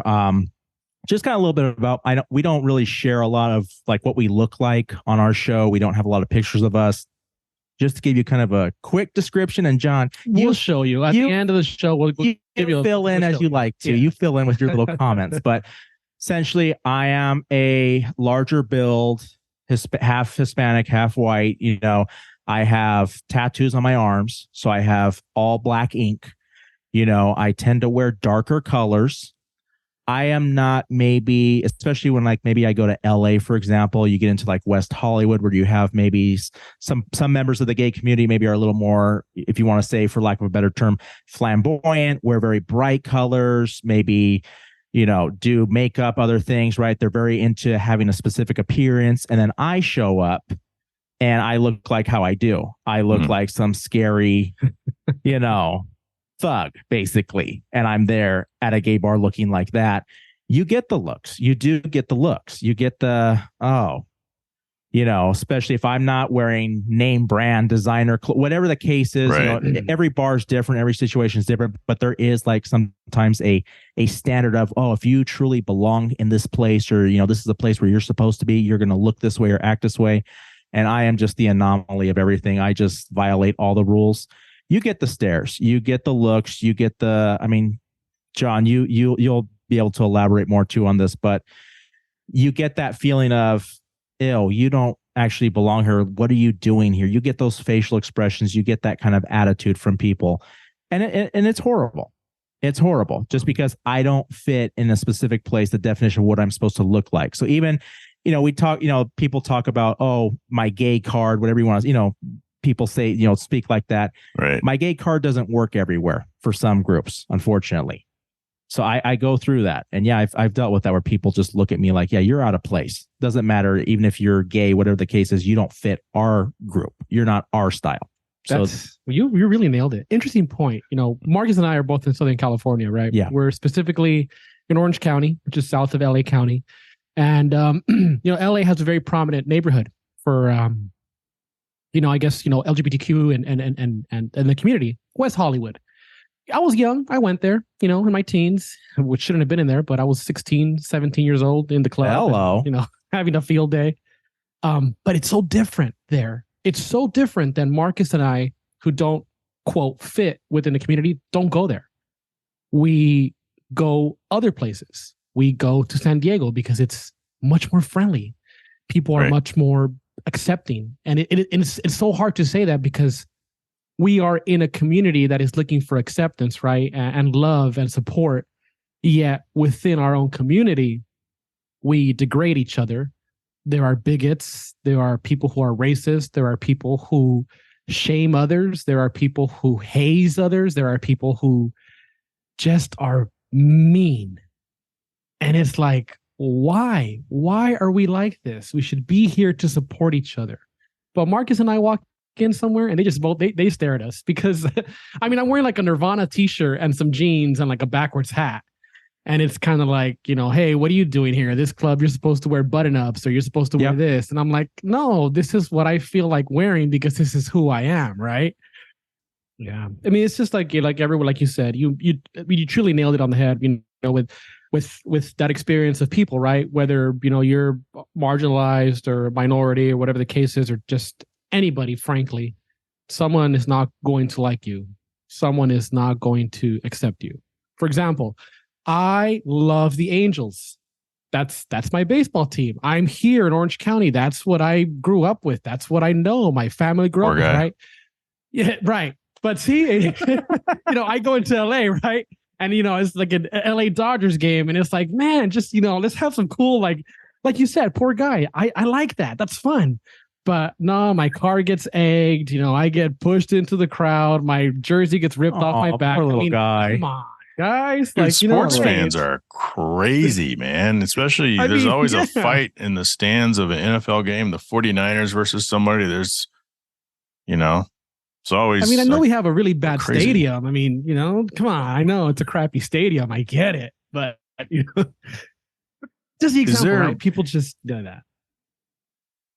Just kind of a little bit about, we don't really share a lot of like what we look like on our show. We don't have a lot of pictures of us. Just to give you kind of a quick description, and John, we'll show you at the end of the show. We'll give you fill in as you like to. You fill in with your little comments, but essentially, I am a larger build, half Hispanic, half white. I have tattoos on my arms, so I have all black ink. I tend to wear darker colors. I am not, maybe, especially when maybe I go to LA, for example, you get into West Hollywood, where you have maybe some members of the gay community maybe are a little more, if you want to say, for lack of a better term, flamboyant, wear very bright colors, maybe, do makeup, other things, right? They're very into having a specific appearance. And then I show up and I look like how I do. I look like some scary, thug, basically, and I'm there at a gay bar looking like that. You get the looks. You do get the looks. You get the, especially if I'm not wearing name brand designer, whatever the case is. Right. Every bar is different, every situation is different, but there is sometimes a standard of, if you truly belong in this place, or this is a place where you're supposed to be, you're going to look this way or act this way. And I am just the anomaly of everything. I just violate all the rules. You get the stares, you get the looks, you get John, you'll be able to elaborate more too on this, but you get that feeling of, ew, you don't actually belong here. What are you doing here? You get those facial expressions, you get that kind of attitude from people. And it's horrible. It's horrible just because I don't fit in a specific place, the definition of what I'm supposed to look like. So even, we talk, people talk about, my gay card, whatever you want to, people say, speak like that. Right. My gay card doesn't work everywhere for some groups, unfortunately. So I go through that. And yeah, I've dealt with that, where people just look at me like, yeah, you're out of place. Doesn't matter. Even if you're gay, whatever the case is, you don't fit our group. You're not our style. So you really nailed it. Interesting point. Marcus and I are both in Southern California, right? Yeah. We're specifically in Orange County, which is south of LA County. And, LA has a very prominent neighborhood for, I guess, LGBTQ and the community, West Hollywood. I was young. I went there, in my teens, which shouldn't have been in there, but I was 16, 17 years old in the club. Hello. And, having a field day. But it's so different there. It's so different than Marcus and I, who don't, quote, fit within the community, don't go there. We go other places. We go to San Diego because it's much more friendly. People are much more accepting. And it's so hard to say that, because we are in a community that is looking for acceptance, right? And love and support. Yet within our own community, we degrade each other. There are bigots. There are people who are racist. There are people who shame others. There are people who haze others. There are people who just are mean. And it's like, why? Why are we like this? We should be here to support each other. But Marcus and I walk in somewhere and they just both they stare at us because I mean, I'm wearing like a Nirvana t-shirt and some jeans and like a backwards hat. And it's kind of like, hey, what are you doing here? This club, you're supposed to wear button-ups or you're supposed to wear this. And I'm like, no, this is what I feel like wearing because this is who I am, right? Yeah. I mean, it's just like everyone, like you said, you truly nailed it on the head, with that experience of people, right? Whether, you're marginalized or minority or whatever the case is, or just anybody, frankly, someone is not going to like you. Someone is not going to accept you. For example, I love the Angels. That's my baseball team. I'm here in Orange County. That's what I grew up with. That's what I know. My family grew up with, right? Yeah, right. But see, I go into LA, right? And it's like an LA Dodgers game, and it's like, man, just let's have some cool, like you said, poor guy. I like that. That's fun. But no, my car gets egged. I get pushed into the crowd. My jersey gets ripped off my back. Poor little guy. Come on, guys. Dude, sports fans are crazy, man. Especially there's always a fight in the stands of an NFL game. The 49ers versus somebody. There's, it's always. I mean, I know we have a really bad stadium. I mean, come on. I know it's a crappy stadium. I get it, but just the example, right? People just do that.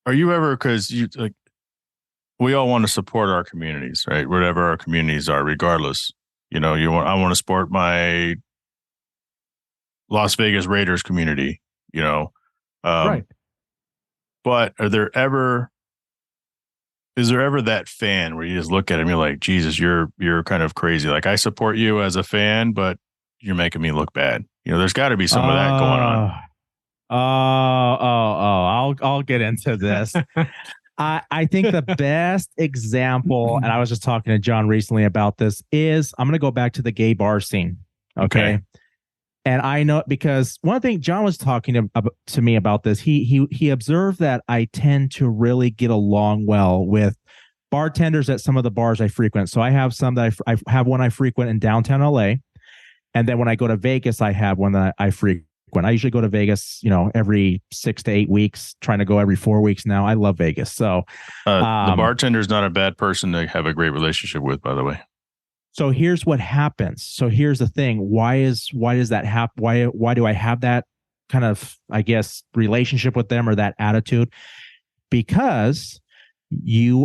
Are you ever, because we all want to support our communities, right? Whatever our communities are, regardless. I want to support my Las Vegas Raiders community, right. But is there ever that fan where you just look at him, you're like, Jesus, you're kind of crazy. Like, I support you as a fan, but you're making me look bad. There's got to be some of that going on. I'll get into this. I think the best example, and I was just talking to John recently about this, is I'm going to go back to the gay bar scene. Okay. And I know, because one thing John was talking to me about this, he observed that I tend to really get along well with bartenders at some of the bars I frequent. So I have some that I have one I frequent in downtown LA. And then when I go to Vegas, I have one that I frequent. I usually go to Vegas, every 6 to 8 weeks, trying to go every 4 weeks now. I love Vegas. So the bartender is not a bad person to have a great relationship with, by the way. So here's what happens. So here's the thing. Why does that happen? Why do I have that kind of, I guess, relationship with them or that attitude? Because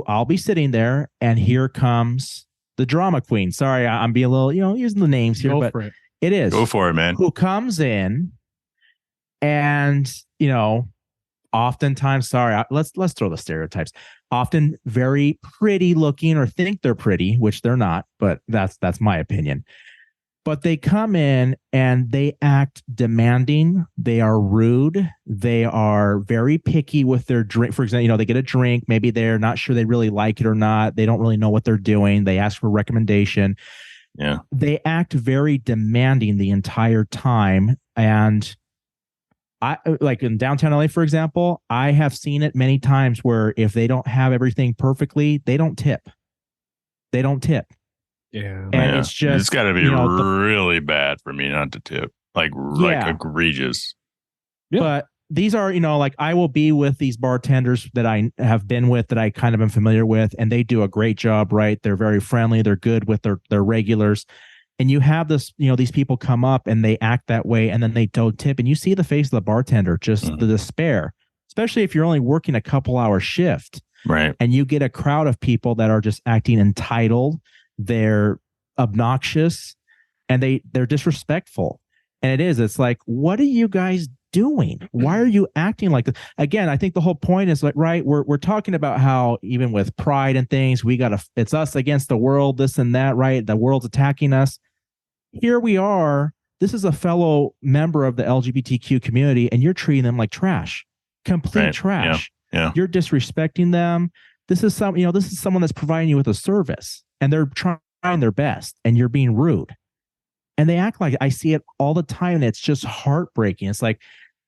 I'll be sitting there and here comes the drama queen. Sorry, I'm being a little, using the names here, but it is. Go for it, man. Who comes in and, oftentimes, sorry, let's throw the stereotypes. Often very pretty looking or think they're pretty, which they're not, but that's my opinion. But they come in and they act demanding. They are rude. They are very picky with their drink. For example, they get a drink. Maybe they're not sure they really like it or not. They don't really know what they're doing. They ask for a recommendation. Yeah. They act very demanding the entire time. And I, like in downtown LA, for example, I have seen it many times where if they don't have everything perfectly, they don't tip. Yeah. And it's just, it's got to be really bad for me not to tip. Like egregious. Yeah. But these are, I will be with these bartenders that I have been with, that I kind of am familiar with, and they do a great job, right? They're very friendly. They're good with their regulars. And you have this, these people come up and they act that way and then they don't tip. And you see the face of the bartender, just the despair, especially if you're only working a couple hour shift. Right. And you get a crowd of people that are just acting entitled. They're obnoxious and they're disrespectful. And it's like, what are you guys doing? Why are you acting like this? Again, I think the whole point is like, right, we're talking about how even with pride and things, it's us against the world, this and that, right? The world's attacking us. Here we are. This is a fellow member of the LGBTQ community, and you're treating them like trash, complete trash. Yeah. You're disrespecting them. This is someone that's providing you with a service, and they're trying their best, and you're being rude. And they act like, I see it all the time, and it's just heartbreaking. It's like,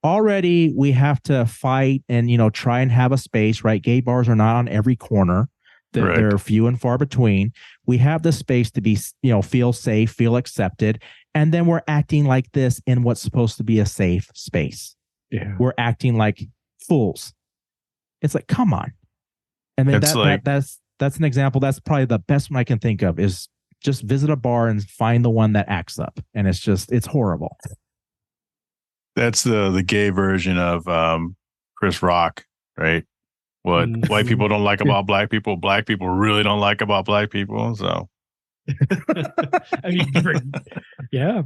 already we have to fight and, try and have a space, right? Gay bars are not on every corner. They're few and far between. We have the space to be, feel safe, feel accepted. And then we're acting like this in what's supposed to be a safe space. Yeah. We're acting like fools. It's like, come on. I mean, that's an example. That's probably the best one I can think of is just visit a bar and find the one that acts up. And it's horrible. That's the gay version of Chris Rock, right? What white people don't like about black people really don't like about black people. So, I mean, yeah,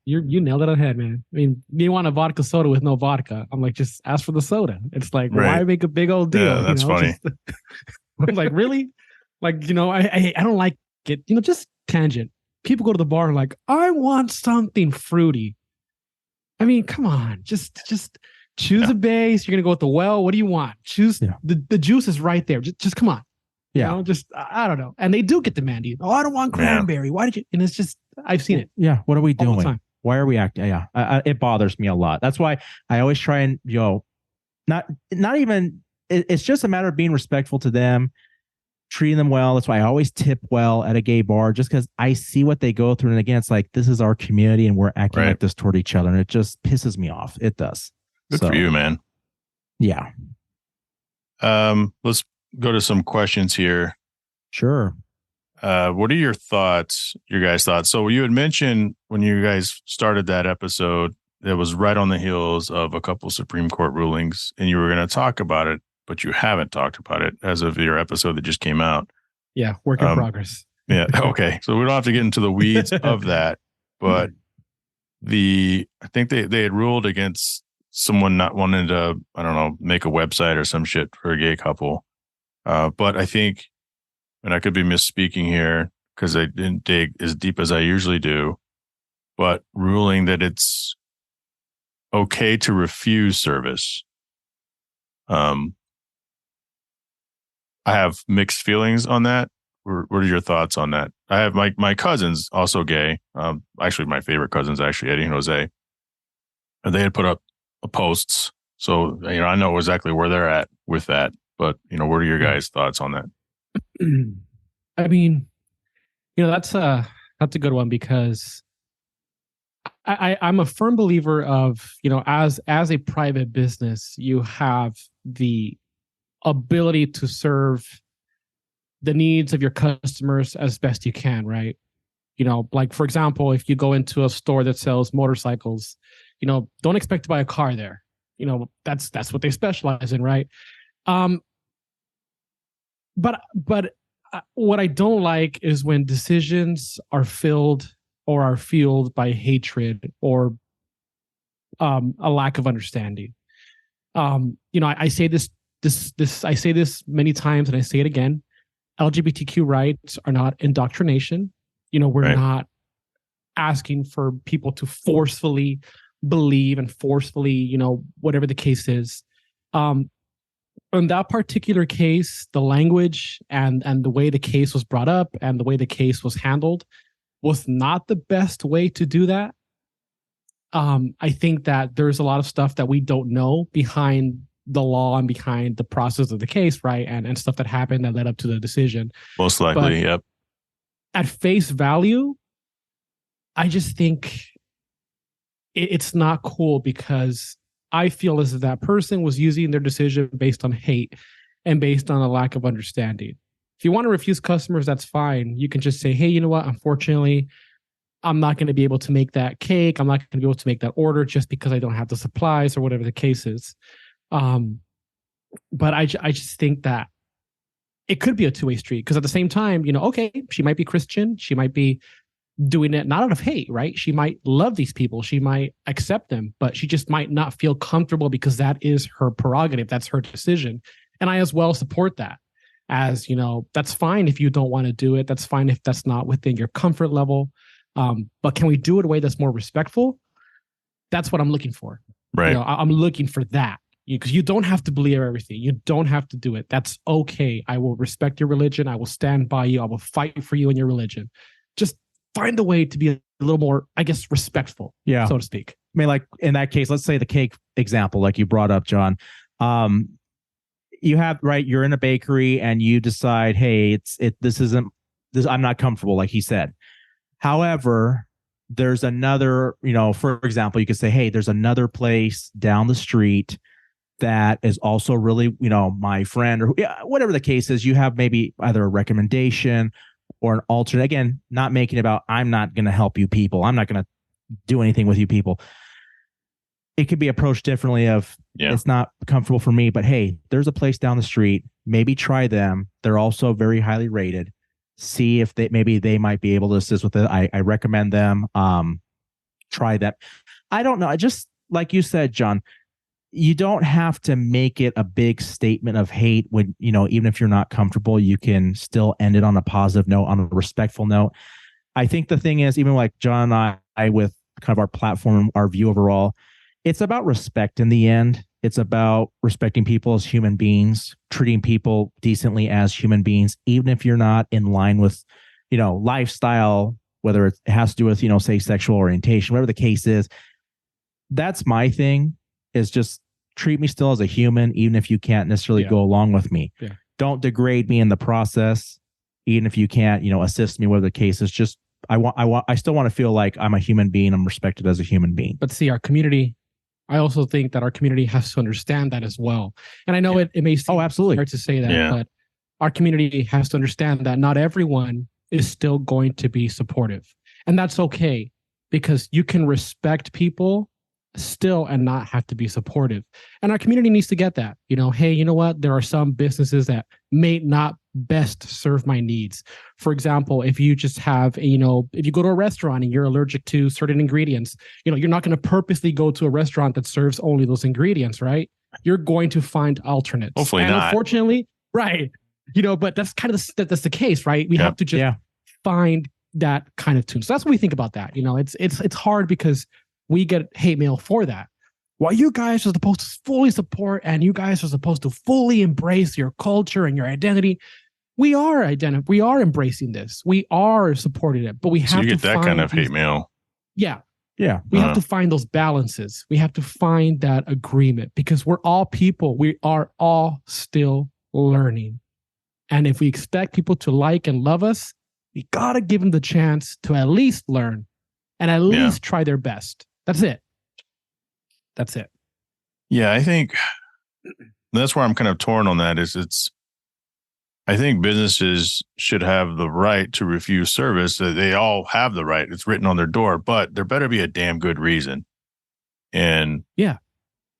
you nailed it on the head, man. I mean, you want a vodka soda with no vodka? I'm like, just ask for the soda. It's like, why make a big old deal? Yeah, that's funny. I'm like, really? Like, I don't like it. Just tangent. People go to the bar and like, I want something fruity. I mean, come on, just choose a base. You're gonna go with the well. What do you want? Choose the juice is right there. Just come on. Yeah. I don't know. And they do get demanding. Oh, I don't want cranberry. Why did you? And it's just, I've seen it. Yeah. What are we doing? Why are we acting? Yeah. It bothers me a lot. That's why I always try and, not even, it's just a matter of being respectful to them, treating them well. That's why I always tip well at a gay bar, just because I see what they go through. And again, it's like, this is our community and we're acting like this toward each other. And it just pisses me off. It does. Good for you, man. Yeah. Let's go to some questions here. Sure. What are your guys' thoughts? So you had mentioned when you guys started that episode, it was right on the heels of a couple Supreme Court rulings, and you were going to talk about it, but you haven't talked about it as of your episode that just came out. Yeah, work in progress. Yeah. Okay. So we don't have to get into the weeds of that, but I think they had ruled against someone not wanting to, I don't know, make a website or some shit for a gay couple. But I think, and I could be misspeaking here because I didn't dig as deep as I usually do, but ruling that it's okay to refuse service. I have mixed feelings on that. What are your thoughts on that? I have my cousin's also gay. Actually, my favorite cousin's actually Eddie and Jose. And they had put up posts. So, I know exactly where they're at with that. But, what are your guys' thoughts on that? I mean, that's a good one because I'm a firm believer of, as a private business, you have the ability to serve the needs of your customers as best you can, right? Like, for example, if you go into a store that sells motorcycles, don't expect to buy a car there. That's what they specialize in, right? But what I don't like is when decisions are fueled by hatred or a lack of understanding. I say this I say this many times and I say it again. LGBTQ rights are not indoctrination. We're not asking for people to forcefully believe and forcefully, whatever the case is. In that particular case, the language and the way the case was brought up and the way the case was handled was not the best way to do that. I think that there's a lot of stuff that we don't know behind the law and behind the process of the case, right? And stuff that happened that led up to the decision. Most likely, yep. At face value, I just think it's not cool because I feel as if that person was using their decision based on hate and based on a lack of understanding. If you want to refuse customers, that's fine. You can just say, hey, you know what? Unfortunately, I'm not going to be able to make that cake. I'm not going to be able to make that order just because I don't have the supplies or whatever the case is. But I just think that it could be a two-way street because at the same time, okay, she might be Christian. She might be doing it not out of hate, right? She might love these people. She might accept them, but she just might not feel comfortable because that is her prerogative. That's her decision. And I as well support that as, that's fine if you don't want to do it. That's fine if that's not within your comfort level. But can we do it in a way that's more respectful? That's what I'm looking for. Right. I'm looking for that because you don't have to believe everything. You don't have to do it. That's okay. I will respect your religion. I will stand by you. I will fight for you and your religion. Just find a way to be a little more, I guess, respectful, so to speak. I mean, like in that case, let's say the cake example, like you brought up, John. you have, right, you're in a bakery and you decide, hey, I'm not comfortable, like he said. However, there's another, for example, you could say, hey, there's another place down the street that is also really, my friend, or whatever the case is. You have maybe either a recommendation or an alternate. Again, not making it about, I'm not going to help you people. I'm not going to do anything with you people. It could be approached differently of, it's not comfortable for me, but hey, there's a place down the street. Maybe try them. They're also very highly rated. See if they might be able to assist with it. I recommend them. Try that. I don't know. I just, like you said, John, you don't have to make it a big statement of hate when, even if you're not comfortable, you can still end it on a positive note, on a respectful note. I think the thing is, even like John and I with kind of our platform, our view overall, it's about respect in the end. It's about respecting people as human beings, treating people decently as human beings, even if you're not in line with, lifestyle, whether it has to do with, say, sexual orientation, whatever the case is. That's my thing, is just treat me still as a human, even if you can't necessarily go along with me. Yeah. Don't degrade me in the process, even if you can't, assist me, whatever the case is. Just, I still want to feel like I'm a human being. I'm respected as a human being. But see, our community, I also think that our community has to understand that as well. And I know it may seem absolutely hard to say that, but our community has to understand that not everyone is still going to be supportive. And that's okay, because you can respect people still and not have to be supportive. And our community needs to get that. Hey, you know what? There are some businesses that may not best serve my needs. For example, if you just have, if you go to a restaurant and you're allergic to certain ingredients, you're not going to purposely go to a restaurant that serves only those ingredients, right? You're going to find alternates. Hopefully not. Unfortunately, right. But that's kind of that's the case, right? We have to just find that kind of tune. So that's what we think about that. It's hard because we get hate mail for that. While you guys are supposed to fully support and you guys are supposed to fully embrace your culture and your identity, we are embracing this. We are supporting it, but we have to. So you get that kind of hate mail. Yeah. We have to find those balances. We have to find that agreement, because we're all people. We are all still learning. And if we expect people to like and love us, we got to give them the chance to at least learn and at least try their best. That's it. Yeah, I think that's where I'm kind of torn on that. I think businesses should have the right to refuse service. They all have the right. It's written on their door, but there better be a damn good reason. And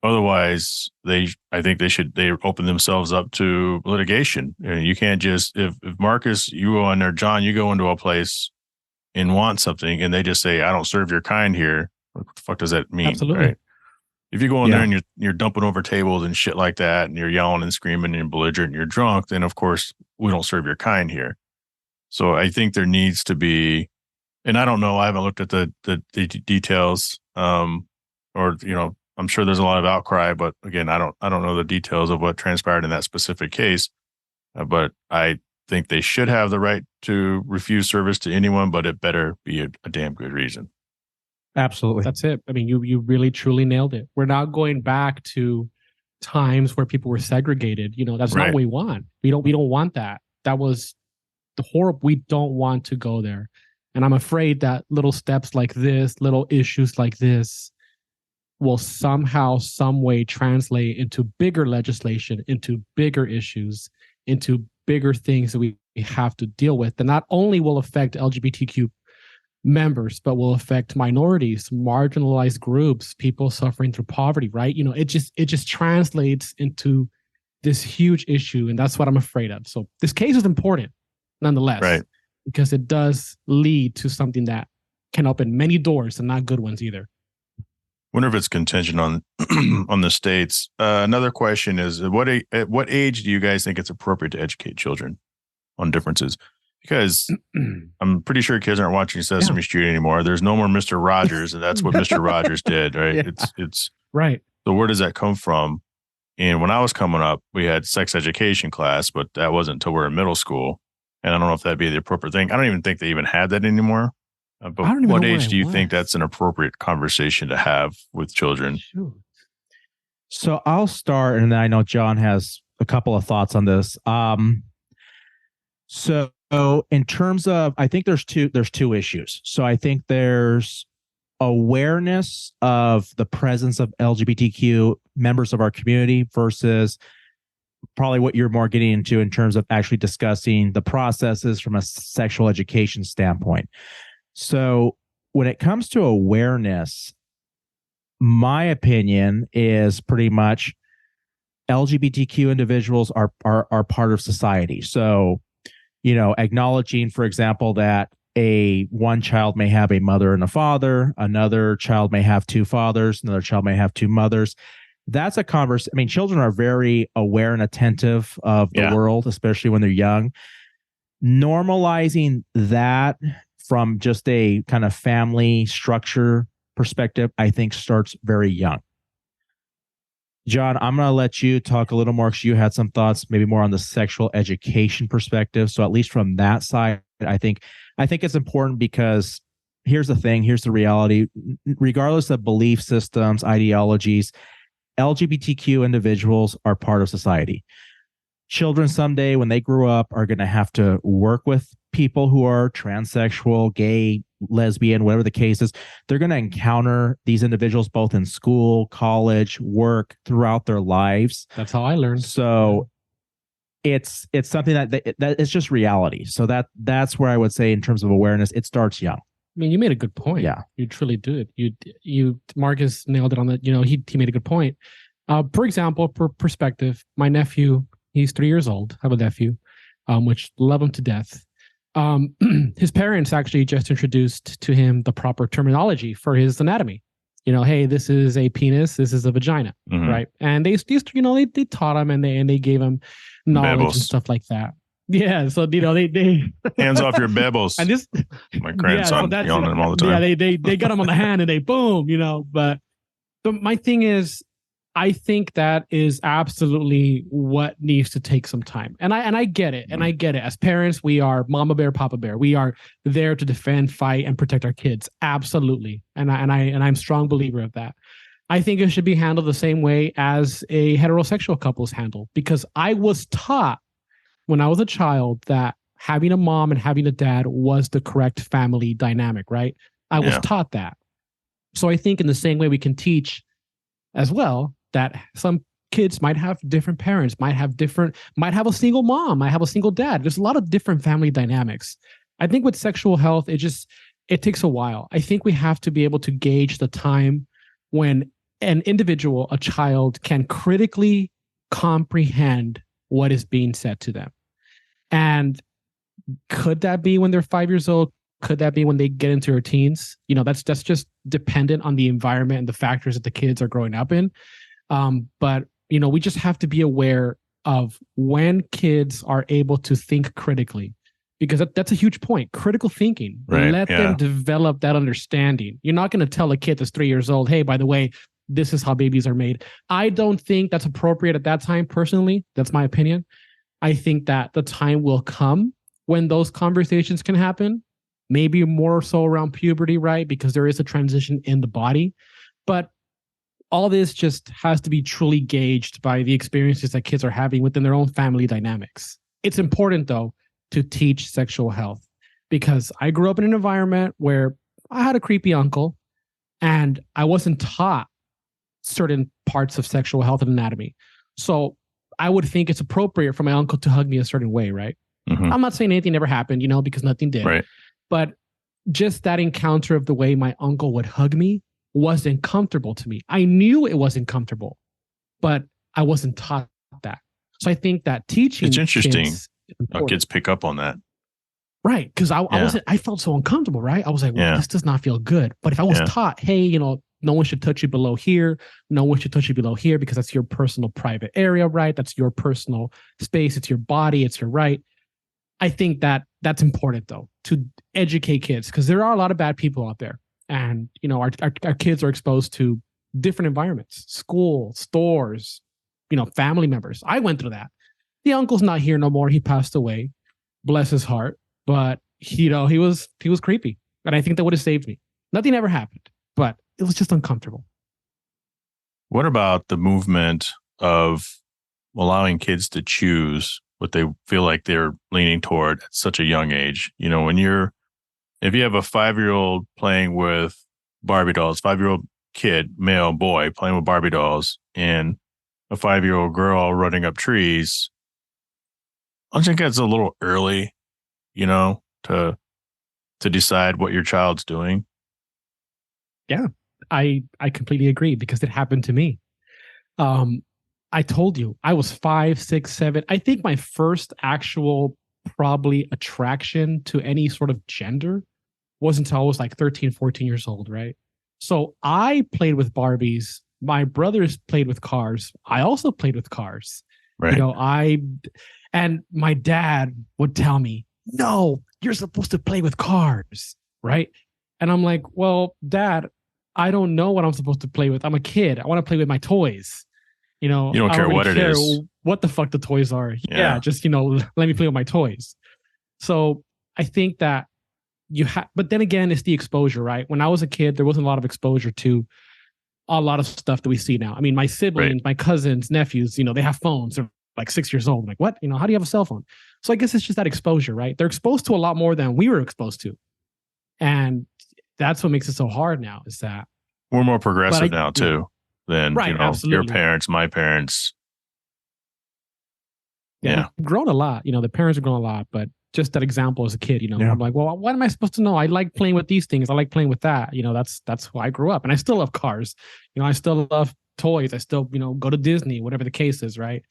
otherwise, they open themselves up to litigation. You can't just, if Marcus, you go in there, John, you go into a place and want something, and they just say, I don't serve your kind here. What the fuck does that mean? Absolutely. Right? If you go in there and you're dumping over tables and shit like that, and you're yelling and screaming and you're belligerent and you're drunk, then of course we don't serve your kind here. So I think there needs to be, and I don't know, I haven't looked at the details, or I'm sure there's a lot of outcry, but again, I don't know the details of what transpired in that specific case. But I think they should have the right to refuse service to anyone, but it better be a damn good reason. Absolutely. That's it. I mean, you really truly nailed it. We're not going back to times where people were segregated. That's not what we want. We don't want that. That was the horrible. We don't want to go there. And I'm afraid that little steps like this, little issues like this, will somehow, some way translate into bigger legislation, into bigger issues, into bigger things that we have to deal with. That not only will affect LGBTQ members, but will affect minorities, marginalized groups, people suffering through poverty, right? It just translates into this huge issue, and that's what I'm afraid of. So this case is important nonetheless, right? Because it does lead to something that can open many doors, and not good ones either. Wonder if it's contingent on on the states. Another question is, at what age do you guys think it's appropriate to educate children on differences? Because I'm pretty sure kids aren't watching Sesame Street anymore. There's no more Mr. Rogers, and that's what Mr. Rogers did, right? Yeah. It's right. So where does that come from? And when I was coming up, we had sex education class, but that wasn't until we were in middle school. And I don't know if that'd be the appropriate thing. I don't even think they even had that anymore. But what age do you think that's an appropriate conversation to have with children? So I'll start, and then I know John has a couple of thoughts on this. So in terms of, I think there's two issues. So I think there's awareness of the presence of LGBTQ members of our community versus probably what you're more getting into in terms of actually discussing the processes from a sexual education standpoint. So when it comes to awareness, my opinion is pretty much LGBTQ individuals are part of society. So, acknowledging, for example, that one child may have a mother and a father, another child may have two fathers, another child may have two mothers. That's a conversation. I mean, children are very aware and attentive of the world, especially when they're young. Normalizing that from just a kind of family structure perspective, I think starts very young. John, I'm going to let you talk a little more because you had some thoughts, maybe more on the sexual education perspective. So at least from that side, I think it's important because here's the thing, here's the reality. Regardless of belief systems, ideologies, LGBTQ individuals are part of society. Children someday, when they grow up, are going to have to work with people who are transsexual, gay, lesbian, whatever the case is. They're going to encounter these individuals both in school, college, work, throughout their lives. That's how I learned. So it's something that it's just reality. So that's where I would say in terms of awareness, it starts young. I mean, you made a good point. Yeah, you truly do it. You Marcus nailed it on the. He made a good point. For example, for perspective, my nephew, he's 3 years old. I have a nephew, which love him to death. His parents actually just introduced to him the proper terminology for his anatomy. Hey, this is a penis, this is a vagina, right? And they taught him and they gave him knowledge and stuff like that. Yeah, so they hands off your bebbles. And this, my grandson yelling at him all the time. Yeah, they got him on the hand and they boom, But my thing is, I think that is absolutely what needs to take some time. And I get it. And I get it. As parents, we are mama bear, papa bear. We are there to defend, fight, and protect our kids. Absolutely. And I'm a strong believer of that. I think it should be handled the same way as a heterosexual couple is handled. Because I was taught when I was a child that having a mom and having a dad was the correct family dynamic, right? I was taught that. So I think in the same way we can teach as well that some kids might have different parents, might have a single mom, might have a single dad. There's a lot of different family dynamics. I think with sexual health, it takes a while. I think we have to be able to gauge the time when an individual, a child, can critically comprehend what is being said to them. And could that be when they're 5 years old? Could that be when they get into their teens? That's just dependent on the environment and the factors that the kids are growing up in. But we just have to be aware of when kids are able to think critically, because that's a huge point. Critical thinking. Right, Let them develop that understanding. You're not going to tell a kid that's 3 years old, hey, by the way, this is how babies are made. I don't think that's appropriate at that time, personally. That's my opinion. I think that the time will come when those conversations can happen. Maybe more so around puberty, right? Because there is a transition in the body. But all this just has to be truly gauged by the experiences that kids are having within their own family dynamics. It's important, though, to teach sexual health, because I grew up in an environment where I had a creepy uncle and I wasn't taught certain parts of sexual health and anatomy. So I would think it's appropriate for my uncle to hug me a certain way, right? I'm not saying anything ever happened, because nothing did. Right. But just that encounter of the way my uncle would hug me wasn't comfortable to me. I knew it wasn't comfortable, but I wasn't taught that. So I think that teaching it's interesting kids how kids pick up on that. Right. Because I felt so uncomfortable, right? I was like, well, this does not feel good. But if I was taught, hey, no one should touch you below here. No one should touch you below here because that's your personal private area, right? That's your personal space. It's your body. It's your right. I think that that's important, though, to educate kids, because there are a lot of bad people out there. And, our kids are exposed to different environments, school, stores, family members. I went through that. The uncle's not here no more. He passed away. Bless his heart. But, he was creepy. And I think that would have saved me. Nothing ever happened, but it was just uncomfortable. What about the movement of allowing kids to choose what they feel like they're leaning toward at such a young age. You know, if you have a 5-year-old playing with Barbie dolls, 5-year-old kid, male boy playing with Barbie dolls, and a 5-year-old girl running up trees, I think that's a little early, you know, to decide what your child's doing. Yeah, I completely agree because it happened to me. I told you I was 5, 6, 7. I think my first actual probably attraction to any sort of gender wasn't until I was like 13, 14 years old, right? So I played with Barbies. My brothers played with cars. I also played with cars. Right. You know, and my dad would tell me, no, you're supposed to play with cars, right? And I'm like, well, Dad, I don't know what I'm supposed to play with. I'm a kid. I want to play with my toys. You know, You don't I care really what it is. What the fuck the toys are. Yeah. Just, you know, let me play with my toys. So I think that but then again, it's the exposure, right? When I was a kid, there wasn't a lot of exposure to a lot of stuff that we see now. I mean, my siblings, Right. my cousins, nephews, you know, they have phones. They're like 6 years old. I'm like, what? You know, how do you have a cell phone? So I guess it's just that exposure, right? They're exposed to a lot more than we were exposed to. And that's what makes it so hard now is that We're more progressive now too than right, you know, absolutely. your parents, my parents. Yeah. We've grown a lot. You know, the parents have grown a lot, but just that example as a kid, you know, Yeah. I'm like, well, what am I supposed to know? I like playing with these things. I like playing with that. You know, that's who I grew up. And I still love cars. You know, I still love toys. I still, you know, go to Disney, whatever the case is, right?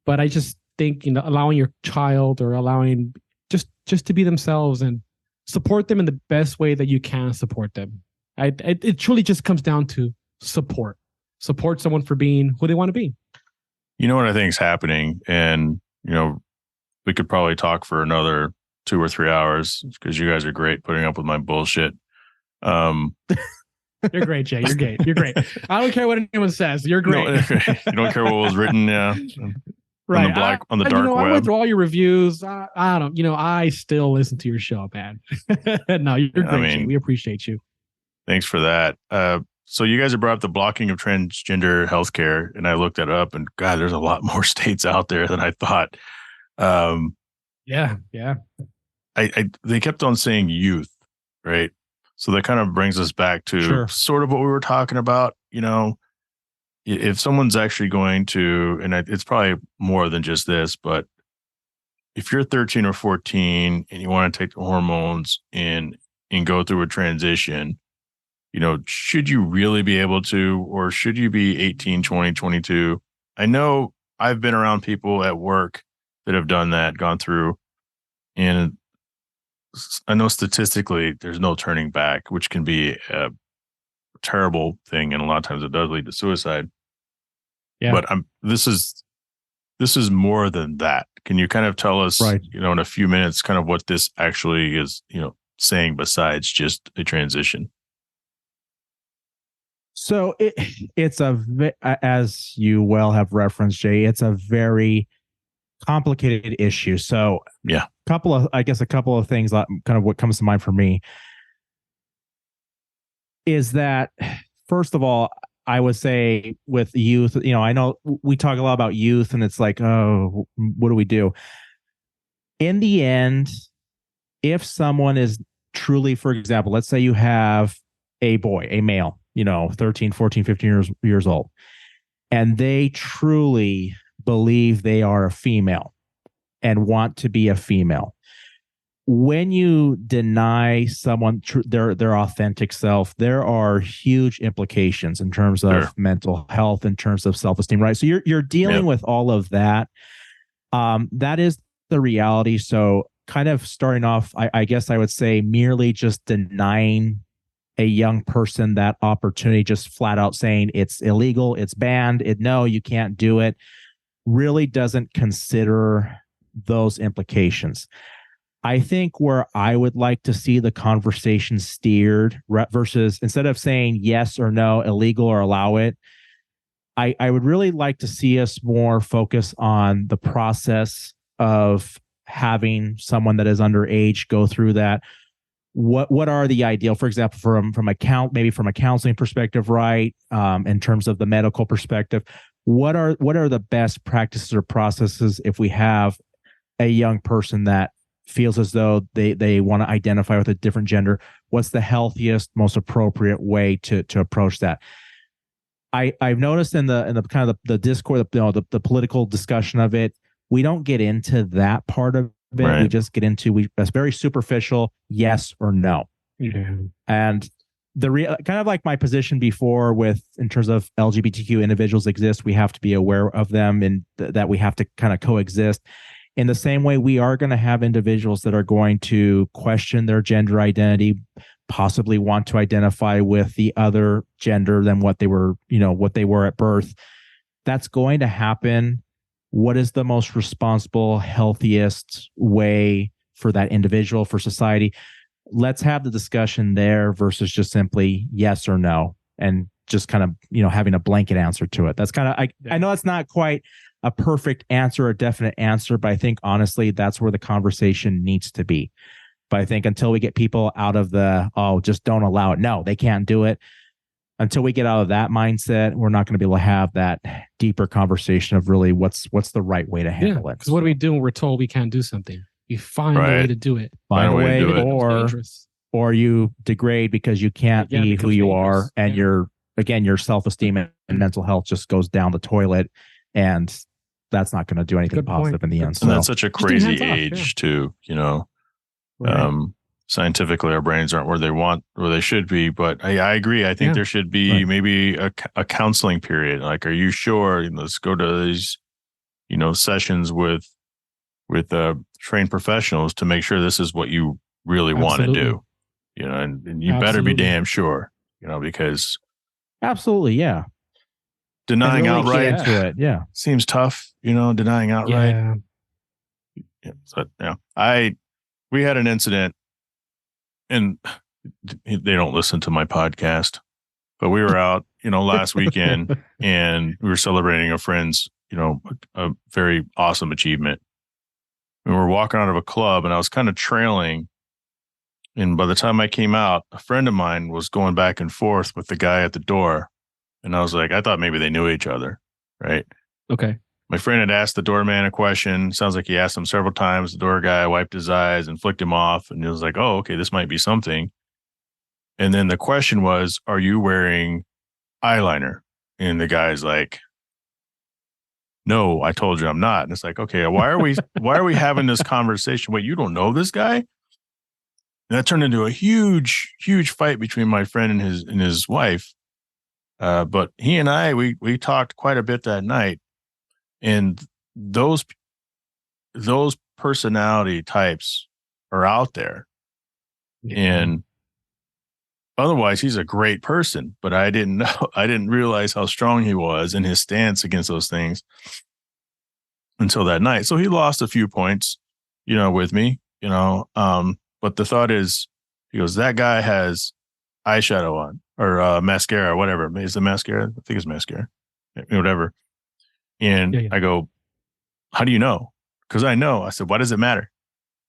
But I just think, you know, allowing your child or allowing just to be themselves and support them in the best way that you can support them. It truly just comes down to support. Support someone for being who they want to be. You know what I think is happening, and you know, we could probably talk for another 2 or 3 hours because you guys are great putting up with my bullshit. You're great, Jay. You're great. You're great. I don't care what anyone says. You're great. You don't care what was written, yeah. Right. On the dark you know, I web. went through all your reviews. I don't, you know, I still listen to your show, man. No, you're great, I mean, Jay. We appreciate you. Thanks for that. So you guys have brought up the blocking of transgender healthcare, and I looked that up, and God, there's a lot more states out there than I thought. Yeah. They kept on saying youth, right? So that kind of brings us back to sort of what we were talking about. You know, if someone's actually going to, and it's probably more than just this, but if you're 13 or 14 and you want to take the hormones and go through a transition, you know, should you really be able to, or should you be 18, 20, 22? I know I've been around people at work that have done that, gone through, and I know statistically there's no turning back, which can be a terrible thing, and a lot of times it does lead to suicide. Yeah. But this is more than that. Can you kind of tell us, you know, in a few minutes, kind of what this actually is, you know, saying besides just a transition? So it's as you well have referenced, Jay, it's a very complicated issue. So yeah, a couple of things, kind of what comes to mind for me is that, first of all, I would say with youth, you know, I know we talk a lot about youth and it's like, oh, what do we do? In the end, if someone is truly, for example, let's say you have a boy, a male, you know, 13, 14, 15 years old, and they truly believe they are a female and want to be a female. When you deny someone their authentic self, there are huge implications in terms of mental health, in terms of self-esteem, right? So you're dealing with all of that. That is the reality. So kind of starting off, I guess I would say merely just denying a young person that opportunity, just flat out saying it's illegal, it's banned, no, you can't do it, really doesn't consider those implications. I think where I would like to see the conversation steered versus instead of saying yes or no, illegal or allow it, I would really like to see us more focus on the process of having someone that is underage go through that. What are the ideal, for example, from a counseling perspective, right? In terms of the medical perspective, what are the best practices or processes if we have a young person that feels as though they want to identify with a different gender? What's the healthiest, most appropriate way to approach that? I've noticed in the kind of the discourse, the political discussion of it, we don't get into that part of it. Right. We just get into that's very superficial, yes or no. Yeah. And kind of like my position before in terms of LGBTQ individuals exist, we have to be aware of them and that we have to kind of coexist. In the same way, we are going to have individuals that are going to question their gender identity, possibly want to identify with the other gender than what they were at birth. That's going to happen. What is the most responsible, healthiest way for that individual, for society? Let's have the discussion there versus just simply yes or no and just kind of, having a blanket answer to it. That's kind of, I know it's not quite a perfect answer, a definite answer, but I think honestly, that's where the conversation needs to be. But I think until we get people out of just don't allow it. No, they can't do it. Until we get out of that mindset, we're not going to be able to have that deeper conversation of really what's the right way to handle it. Because what do we do when we're told we can't do something? You find a way to do it. Find a way to do it. Or you degrade because you can't be who you are, and your self-esteem and mental health just goes down the toilet, and that's not going to do anything positive in the end. So that's such a crazy age too, Right. Scientifically, our brains aren't where they should be. But I agree. I think there should be maybe a counseling period. Like, are you sure? Let's go to these, sessions with trained professionals to make sure this is what you really want to do. And you better be damn sure. Because absolutely, yeah. Denying really outright seems tough. Denying outright. Yeah. So we had an incident, and they don't listen to my podcast, but we were out, last weekend, and we were celebrating a friend's, a very awesome achievement. We were walking out of a club, and I was kind of trailing. And by the time I came out, a friend of mine was going back and forth with the guy at the door. And I was like, I thought maybe they knew each other. Right. Okay. My friend had asked the doorman a question. Sounds like he asked him several times. The door guy wiped his eyes and flicked him off. And he was like, oh, okay, this might be something. And then the question was, are you wearing eyeliner? And the guy's like, no, I told you I'm not. And it's like, okay, why are we having this conversation? Wait, you don't know this guy? And that turned into a huge, huge fight between my friend and his wife. But he and I, we talked quite a bit that night. And those personality types are out there. And otherwise, he's a great person, but I didn't realize how strong he was in his stance against those things until that night. So he lost a few points, with me, but the thought is, he goes, that guy has eyeshadow on or mascara, whatever. Is it mascara? I think it's mascara, whatever. And I go, how do you know? Because I know. I said, why does it matter?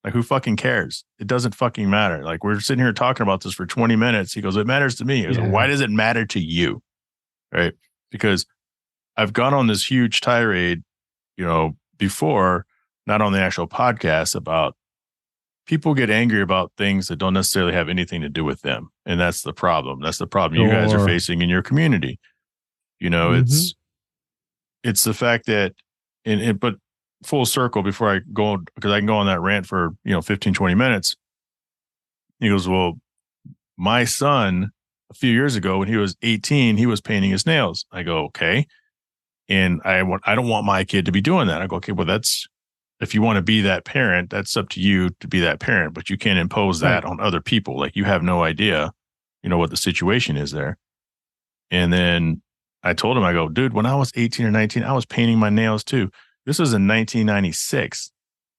Like, who fucking cares? It doesn't fucking matter. Like, we're sitting here talking about this for 20 minutes. He goes, it matters to me. I was like, why does it matter to you? Right? Because I've gone on this huge tirade, before, not on the actual podcast, about people get angry about things that don't necessarily have anything to do with them. And that's the problem. That's the problem you guys are facing in your community. It's the fact that, but full circle before I go, because I can go on that rant for, 15, 20 minutes. He goes, well, my son, a few years ago, when he was 18, he was painting his nails. I go, okay. And I don't want my kid to be doing that. I go, okay, well, if you want to be that parent, that's up to you to be that parent, but you can't impose that on other people. Like, you have no idea, what the situation is there. And then I told him, I go, dude, when I was 18 or 19, I was painting my nails too. This was in 1996.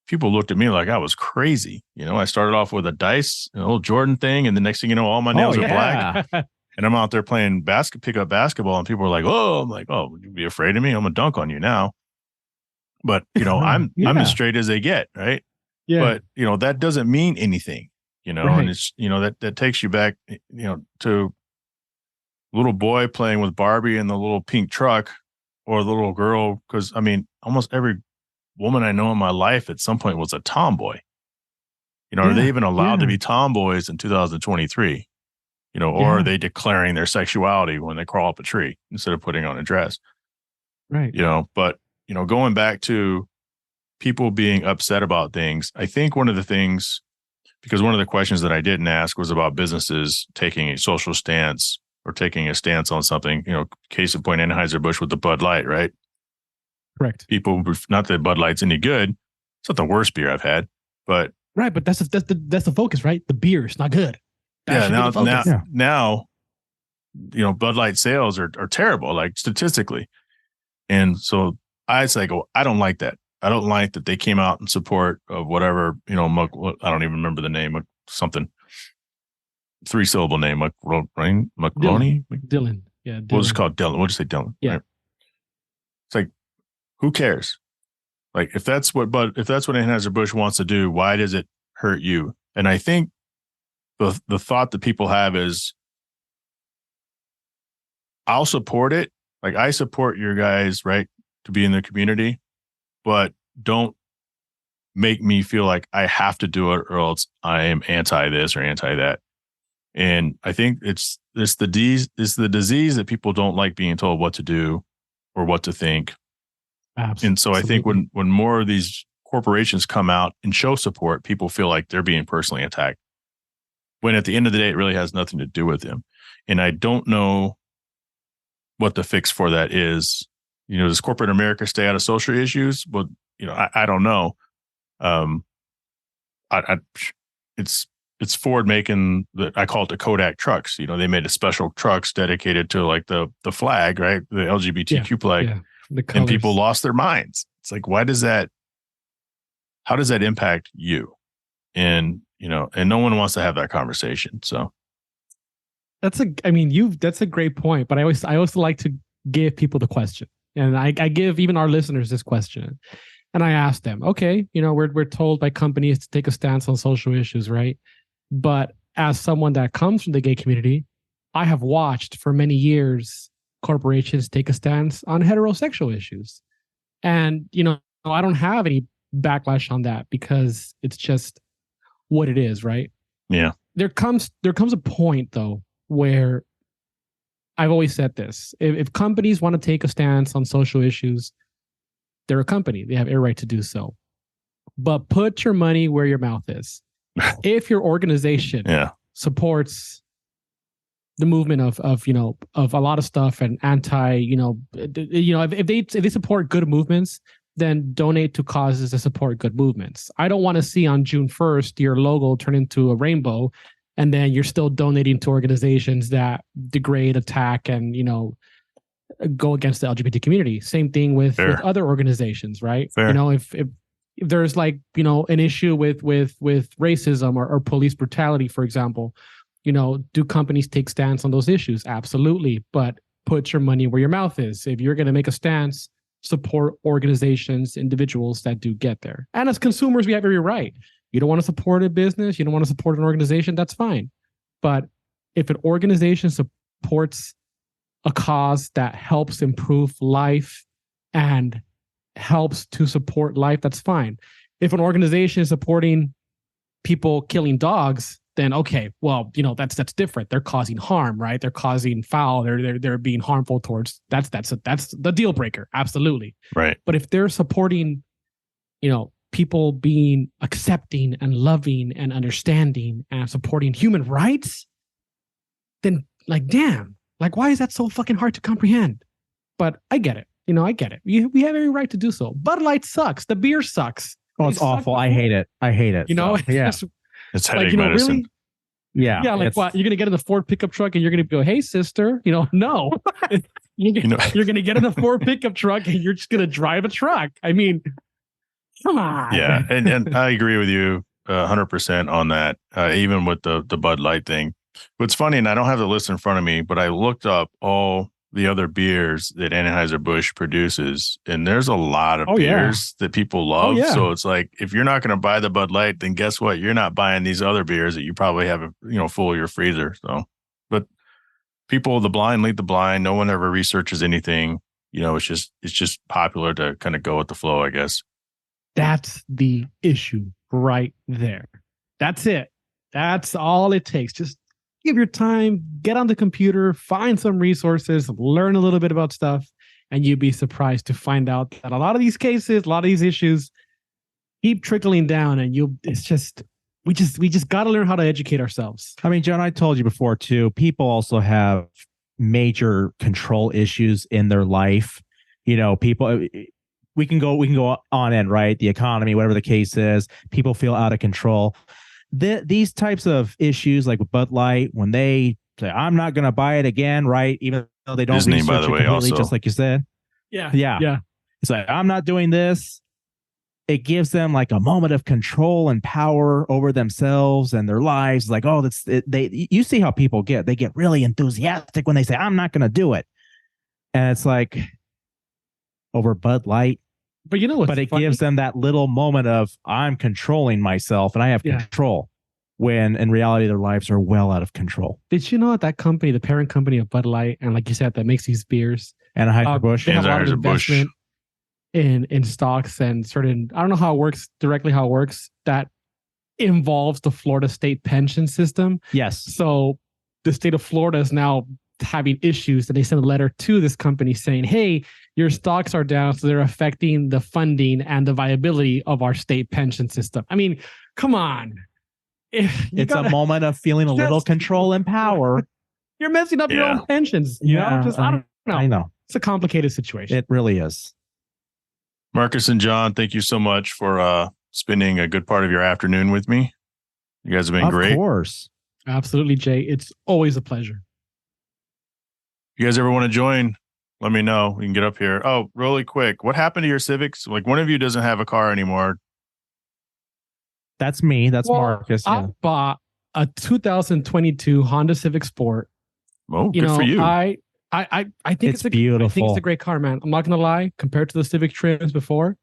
People looked at me like I was crazy. I started off with a dice, an old Jordan thing. And the next thing you know, all my nails are black. And I'm out there playing pickup basketball. And people are like, oh, I'm like, oh, would you be afraid of me? I'm going to dunk on you now. But, I'm as straight as they get. Right. Yeah. But, that doesn't mean anything, and it's, that takes you back, to little boy playing with Barbie in the little pink truck, or the little girl, because I mean, almost every woman I know in my life at some point was a tomboy. Are they even allowed to be tomboys in 2023? Or are they declaring their sexuality when they crawl up a tree instead of putting on a dress? Right. But, going back to people being upset about things, I think one of the things, because one of the questions that I didn't ask was about businesses taking a social stance or taking a stance on something, case in point, Anheuser-Busch with the Bud Light, right? Correct. People, not that Bud Light's any good. It's not the worst beer I've had, but. Right. But that's the focus, right? The beer is not good. Now, Bud Light sales are terrible, like statistically. And so I say, I don't like that. I don't like that they came out in support of whatever, I don't even remember the name of something, 3-syllable name, McLoney? Dylan. Yeah. Dylan. We'll just call it Dylan. We'll just say Dylan. Yeah. Right? It's like, who cares? Like, if that's what Anheuser-Busch wants to do, why does it hurt you? And I think the thought that people have is, I'll support it. Like, I support your guys, right, to be in the community, but don't make me feel like I have to do it or else I am anti this or anti that. And I think it's the disease that people don't like being told what to do or what to think. Absolutely. And so I think when more of these corporations come out and show support, people feel like they're being personally attacked, when at the end of the day, it really has nothing to do with them. And I don't know what the fix for that is. Does corporate America stay out of social issues? Well, I don't know. It's Ford making I call it the Kodak trucks. They made a special trucks dedicated to like the flag, right? The LGBTQ flag. Yeah. And people lost their minds. It's like, how does that impact you? And, and no one wants to have that conversation. So that's a great point, but I also like to give people the question. And I give even our listeners this question. And I ask them, okay, we're told by companies to take a stance on social issues, right? But as someone that comes from the gay community, I have watched for many years corporations take a stance on heterosexual issues. And, I don't have any backlash on that because it's just what it is, right? Yeah. There comes a point though where I've always said this. If companies want to take a stance on social issues, they're a company. They have every right to do so. But put your money where your mouth is. If your organization supports the movement of a lot of stuff and anti, if they support good movements, then donate to causes that support good movements. I don't want to see on June 1st your logo turn into a rainbow and then you're still donating to organizations that degrade, attack, and go against the LGBT community. Same thing with other organizations, right? Fair. If there's like an issue with racism or police brutality, for example, do companies take stance on those issues? Absolutely, but put your money where your mouth is. If you're going to make a stance, support organizations, individuals that do get there. And as consumers, we have every right. You don't want to support a business, you don't want to support an organization, that's fine. But if an organization supports a cause that helps improve life and helps to support life, that's fine. If an organization is supporting people killing dogs, then okay, well, that's different. They're causing harm, right? They're causing foul. They're being harmful towards. That's the deal breaker. Absolutely. Right. But if they're supporting, people being accepting and loving and understanding and supporting human rights, then damn, why is that so fucking hard to comprehend? But I get it. I get it. We have every right to do so. Bud Light sucks. The beer sucks. Oh, it's awful. I hate it. It's headache medicine. Really? Yeah. What? You're going to get in the Ford pickup truck and you're going to go, hey, sister, no. You're going to get in the Ford pickup truck and you're just going to drive a truck. I mean, come on. Yeah. And I agree with you 100% on that, even with the Bud Light thing. What's funny, and I don't have the list in front of me, but I looked up all the other beers that Anheuser-Busch produces, and there's a lot of beers that people love. So it's like, if you're not going to buy the Bud Light, then guess what? You're not buying these other beers that you probably have, full of your freezer. So, but people, the blind lead the blind. No one ever researches anything. it's just popular to kind of go with the flow, I guess. That's the issue right there. That's it. That's all it takes. Just give your time, get on the computer, find some resources, learn a little bit about stuff, and you'd be surprised to find out that a lot of these cases, a lot of these issues keep trickling down, and we just got to learn how to educate ourselves. I mean, John, I told you before too, people also have major control issues in their life. People, we can go on end, right? The economy, whatever the case is, people feel out of control. These types of issues, like with Bud Light, when they say, I'm not going to buy it again, right? Even though they don't Disney, research by the it way, completely, also. just like you said. Yeah. It's like, I'm not doing this. It gives them like a moment of control and power over themselves and their lives. Like, oh, you see how people get. They get really enthusiastic when they say, I'm not going to do it. And it's like over Bud Light. But you know what's But it funny? gives them that little moment of, I'm controlling myself and I have control, when in reality their lives are well out of control. Did you know that company, the parent company of Bud Light, and like you said, that makes these beers, And Anheuser-Busch. they have a lot of Anheuser-Busch. investment in stocks and certain, I don't know how it works, that involves the Florida state pension system. Yes. So the state of Florida is now having issues, and they sent a letter to this company saying, hey, your stocks are down, so they're affecting the funding and the viability of our state pension system. I mean, come on. It's a moment of feeling a little control and power. You're messing up your own pensions. I don't know. I know. It's a complicated situation. It really is. Marcus and John, thank you so much for spending a good part of your afternoon with me. You guys have been great. Of course. Absolutely, Jay. It's always a pleasure. If you guys ever want to join, let me know. We can get up here. Oh, really quick. What happened to your Civics? Like, one of you doesn't have a car anymore. That's me. That's Marcus. I bought a 2022 Honda Civic Sport. Oh, good for you. I think it's beautiful. I think it's a great car, man. I'm not gonna lie. Compared to the Civic trims before,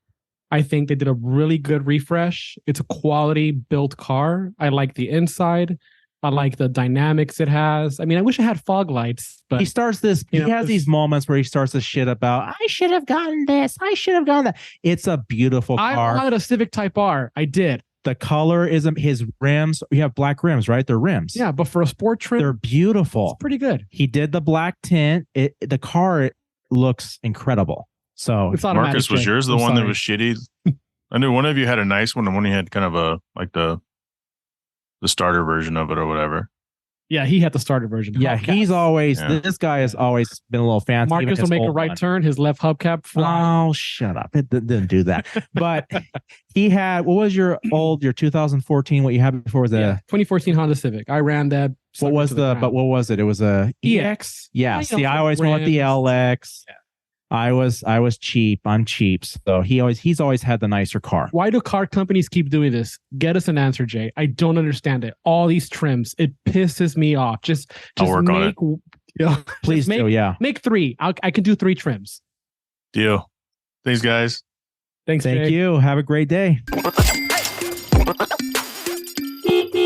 I think they did a really good refresh. It's a quality built car. I like the inside. I like the dynamics it has. I mean, I wish it had fog lights, but he starts this. He has these moments where he starts to shit about, I should have gotten this. I should have gotten that. It's a beautiful car. I wanted a Civic Type R. I did. The color isn't his rims. You have black rims, right? They're rims. Yeah, but for a sport trim, they're beautiful. It's pretty good. He did the black tint. The car looks incredible. So it's automatic. Marcus, was yours the one that was shitty? I knew one of you had a nice one, and one you had kind of a like the starter version of it or whatever. Yeah, he had the starter version. Yeah, he's always this guy has always been a little fancy. Marcus will make a right turn, his left hubcap fly. Oh, shut up. It didn't do that. But he had, what was your 2014, what you had before was a 2014 Honda Civic. I ran that. What was what was it? It was a EX. Yeah. See, I always went with the LX. Yeah. I was cheap. I'm cheap. So he's always had the nicer car. Why do car companies keep doing this? Get us an answer, Jay. I don't understand it. All these trims, it pisses me off. Just I'll work on it. Please do. Yeah. Make 3. I can do 3 trims. Deal. Thanks, guys. Thank Jay. You. Have a great day. I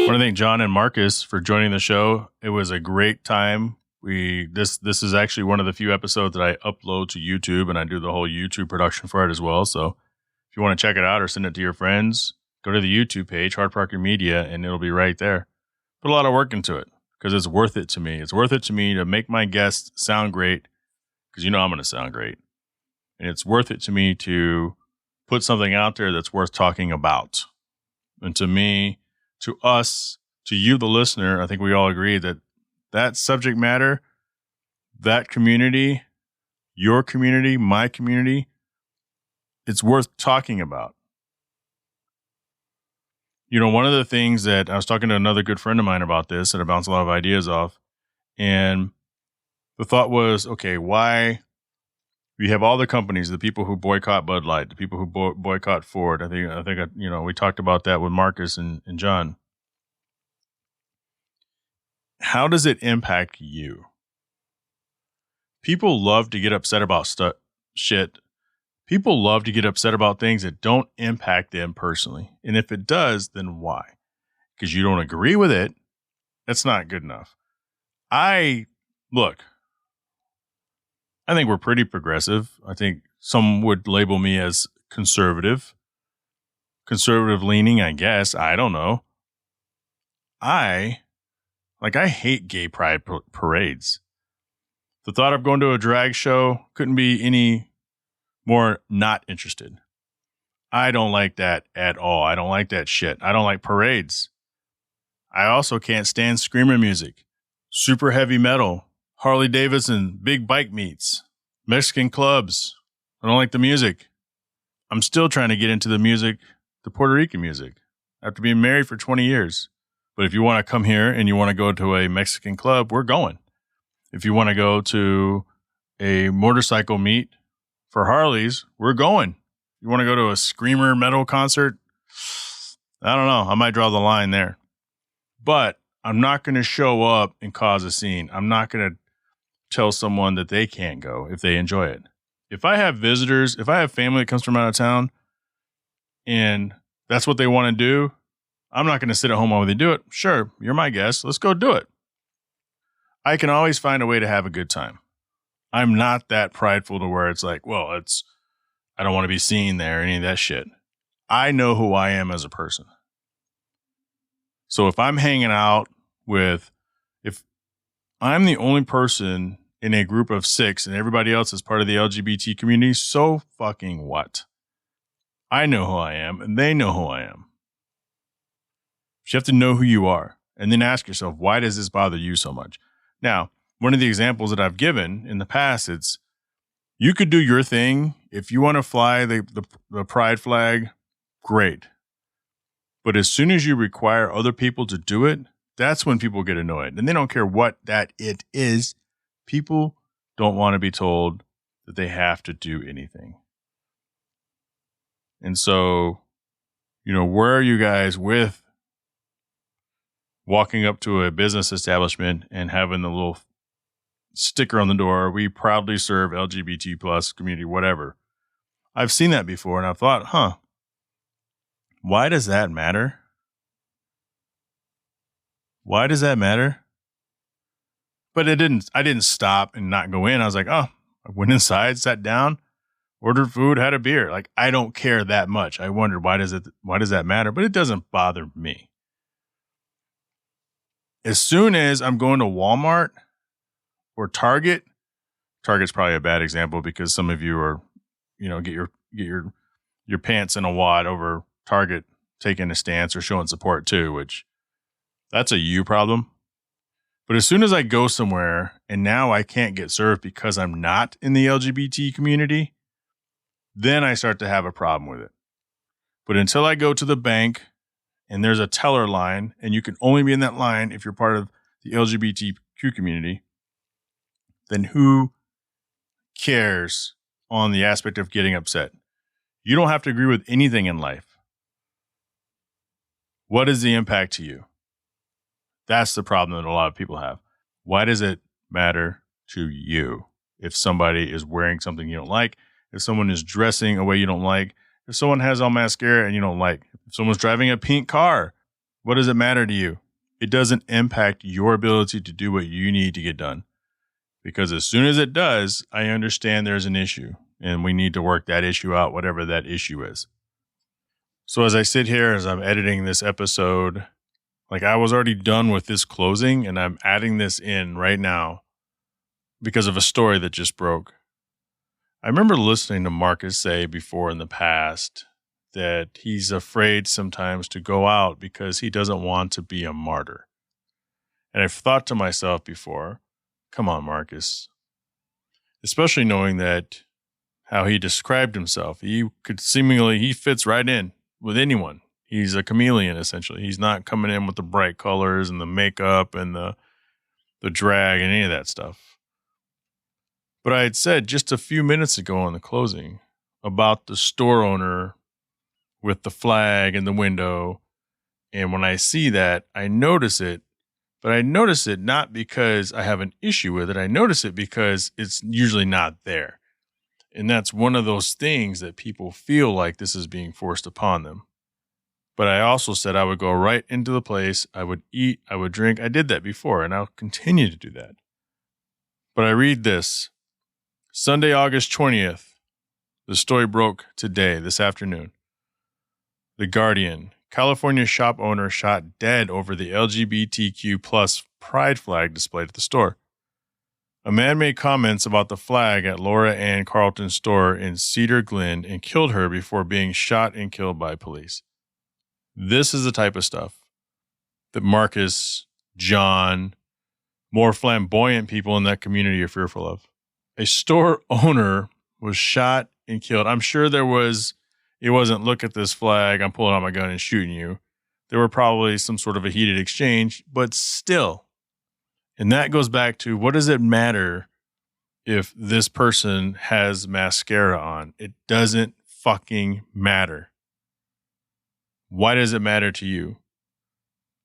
want to thank John and Marcus for joining the show. It was a great time. This is actually one of the few episodes that I upload to YouTube, and I do the whole YouTube production for it as well. So if you want to check it out or send it to your friends, go to the YouTube page, Hard Parker Media, and it'll be right there. Put a lot of work into it because it's worth it to me. It's worth it to me to make my guests sound great because I'm going to sound great. And it's worth it to me to put something out there that's worth talking about. And to me, to us, to you, the listener, I think we all agree that subject matter, that community, your community, my community, it's worth talking about. One of the things that I was talking to another good friend of mine about this, that I bounced a lot of ideas off, and the thought was, okay, why we have all the companies, the people who boycott Bud Light, the people who boycott Ford. I think we talked about that with Marcus and John. How does it impact you? People love to get upset about shit. People love to get upset about things that don't impact them personally. And if it does, then why? Because you don't agree with it. That's not good enough. Look, I think we're pretty progressive. I think some would label me as conservative leaning, I guess. I don't know. I hate gay pride parades. The thought of going to a drag show couldn't be any more not interested. I don't like that at all. I don't like that shit. I don't like parades. I also can't stand screamer music, super heavy metal, Harley Davidson, big bike meets, Mexican clubs. I don't like the music. I'm still trying to get into the music, the Puerto Rican music, after being married for 20 years. But if you want to come here and you want to go to a Mexican club, we're going. If you want to go to a motorcycle meet for Harleys, we're going. You want to go to a screamer metal concert? I don't know. I might draw the line there. But I'm not going to show up and cause a scene. I'm not going to tell someone that they can't go if they enjoy it. If I have visitors, if I have family that comes from out of town and that's what they want to do, I'm not going to sit at home while they do it. Sure, you're my guest. Let's go do it. I can always find a way to have a good time. I'm not that prideful to where it's like, well, I don't want to be seen there, any of that shit. I know who I am as a person. So if I'm hanging out if I'm the only person in a group of 6 and everybody else is part of the LGBT community, so fucking what? I know who I am and they know who I am. You have to know who you are and then ask yourself, why does this bother you so much? Now, one of the examples that I've given in the past, it's you could do your thing. If you want to fly the pride flag, great. But as soon as you require other people to do it, that's when people get annoyed. And they don't care what it is. People don't want to be told that they have to do anything. And so, where are you guys with walking up to a business establishment and having the little sticker on the door, we proudly serve LGBT plus community, whatever. I've seen that before and I've thought, why does that matter? Why does that matter? But I didn't stop and not go in. I was like, I went inside, sat down, ordered food, had a beer. Like, I don't care that much. I wonder, why does that matter? But it doesn't bother me. As soon as I'm going to Walmart or Target's probably a bad example because some of you are, get your pants in a wad over Target taking a stance or showing support too, which that's a you problem. But as soon as I go somewhere and now I can't get served because I'm not in the LGBT community, then I start to have a problem with it. But until I go to the bank and there's a teller line, and you can only be in that line if you're part of the LGBTQ community, then who cares on the aspect of getting upset? You don't have to agree with anything in life. What is the impact to you? That's the problem that a lot of people have. Why does it matter to you if somebody is wearing something you don't like, if someone is dressing a way you don't like, if someone has all mascara and you don't like, if someone's driving a pink car, what does it matter to you? It doesn't impact your ability to do what you need to get done. Because as soon as it does, I understand there's an issue and we need to work that issue out, whatever that issue is. So as I sit here, as I'm editing this episode, like I was already done with this closing and I'm adding this in right now because of a story that just broke. I remember listening to Marcus say before in the past that he's afraid sometimes to go out because he doesn't want to be a martyr. And I've thought to myself before, come on, Marcus, especially knowing that how he described himself, he fits right in with anyone. He's a chameleon, essentially. He's not coming in with the bright colors and the makeup and the drag and any of that stuff. But I had said just a few minutes ago in the closing about the store owner with the flag in the window. And when I see that, I notice it. But I notice it not because I have an issue with it. I notice it because it's usually not there. And that's one of those things that people feel like this is being forced upon them. But I also said I would go right into the place. I would eat. I would drink. I did that before, and I'll continue to do that. But I read this. Sunday, August 20th. The story broke today, this afternoon. The Guardian. California shop owner shot dead over the LGBTQ plus pride flag displayed at the store. A man made comments about the flag at Laura Ann Carlton's store in Cedar Glen and killed her before being shot and killed by police. This is the type of stuff that Marcus, John, more flamboyant people in that community are fearful of. A store owner was shot and killed. I'm sure it wasn't, look at this flag, I'm pulling out my gun and shooting you. There were probably some sort of a heated exchange, but still. And that goes back to, what does it matter if this person has mascara on? It doesn't fucking matter. Why does it matter to you?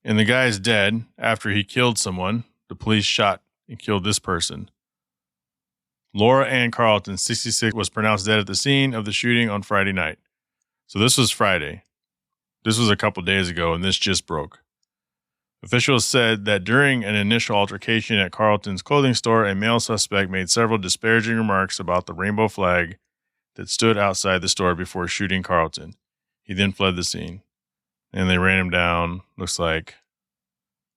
And the guy's dead after he killed someone. The police shot and killed this person. Laura Ann Carlton, 66, was pronounced dead at the scene of the shooting on Friday night. So this was Friday. This was a couple days ago, and this just broke. Officials said that during an initial altercation at Carlton's clothing store, a male suspect made several disparaging remarks about the rainbow flag that stood outside the store before shooting Carlton. He then fled the scene, and they ran him down, looks like,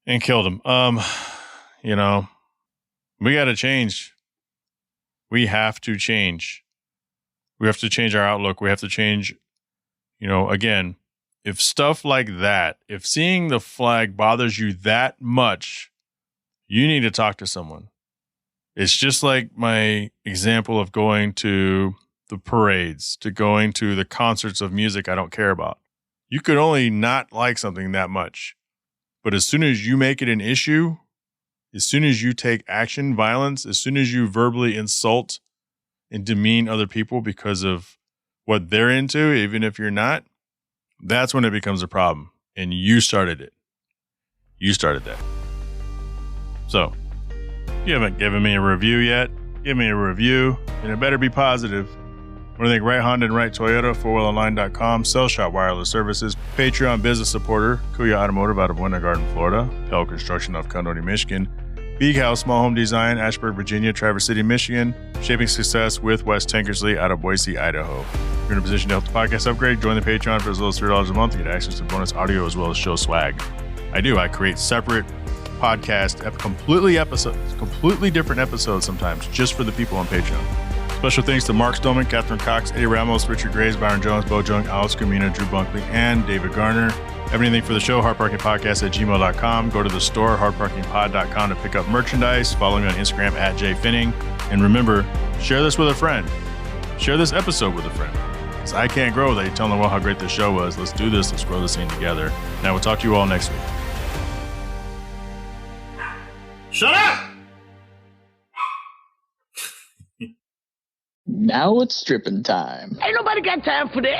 and killed him. We got to change. We have to change. We have to change our outlook. We have to change, again, if stuff like that, if seeing the flag bothers you that much, you need to talk to someone. It's just like my example of going to the parades, to going to the concerts of music I don't care about. You could only not like something that much. But as soon as you make it an issue, as soon as you take action, violence, as soon as you verbally insult and demean other people because of what they're into, even if you're not, that's when it becomes a problem. And you started it. You started that. So, if you haven't given me a review yet, give me a review, and it better be positive. I want to thank Right Honda and Right Toyota, 4wheelonline.com, Cell Shop Wireless Services, Patreon business supporter, Kuya Automotive out of Winter Garden, Florida, Pell Construction of Candoni, Michigan, Big House Small Home Design, Ashburn, Virginia, Traverse City, Michigan, Shaping Success with Wes Tankersley out of Boise, Idaho. If you're in a position to help the podcast upgrade, join the Patreon for as little as $3 a month to get access to bonus audio as well as show swag. I create separate podcast, completely different episodes sometimes, just for the people on Patreon. Special thanks to Mark Stoneman, Catherine Cox, Eddie Ramos, Richard Graves, Byron Jones, Bo Jung, Alex Gumina, Drew Bunkley, and David Garner. Have anything for the show, hardparkingpodcast@gmail.com. Go to the store, hardparkingpod.com, to pick up merchandise. Follow me on Instagram @Pfenning. And remember, share this with a friend. Share this episode with a friend. Because I can't grow without you telling the world how great this show was. Let's do this. Let's grow this thing together. Now we'll talk to you all next week. Shut up! Now it's stripping time. Ain't nobody got time for that.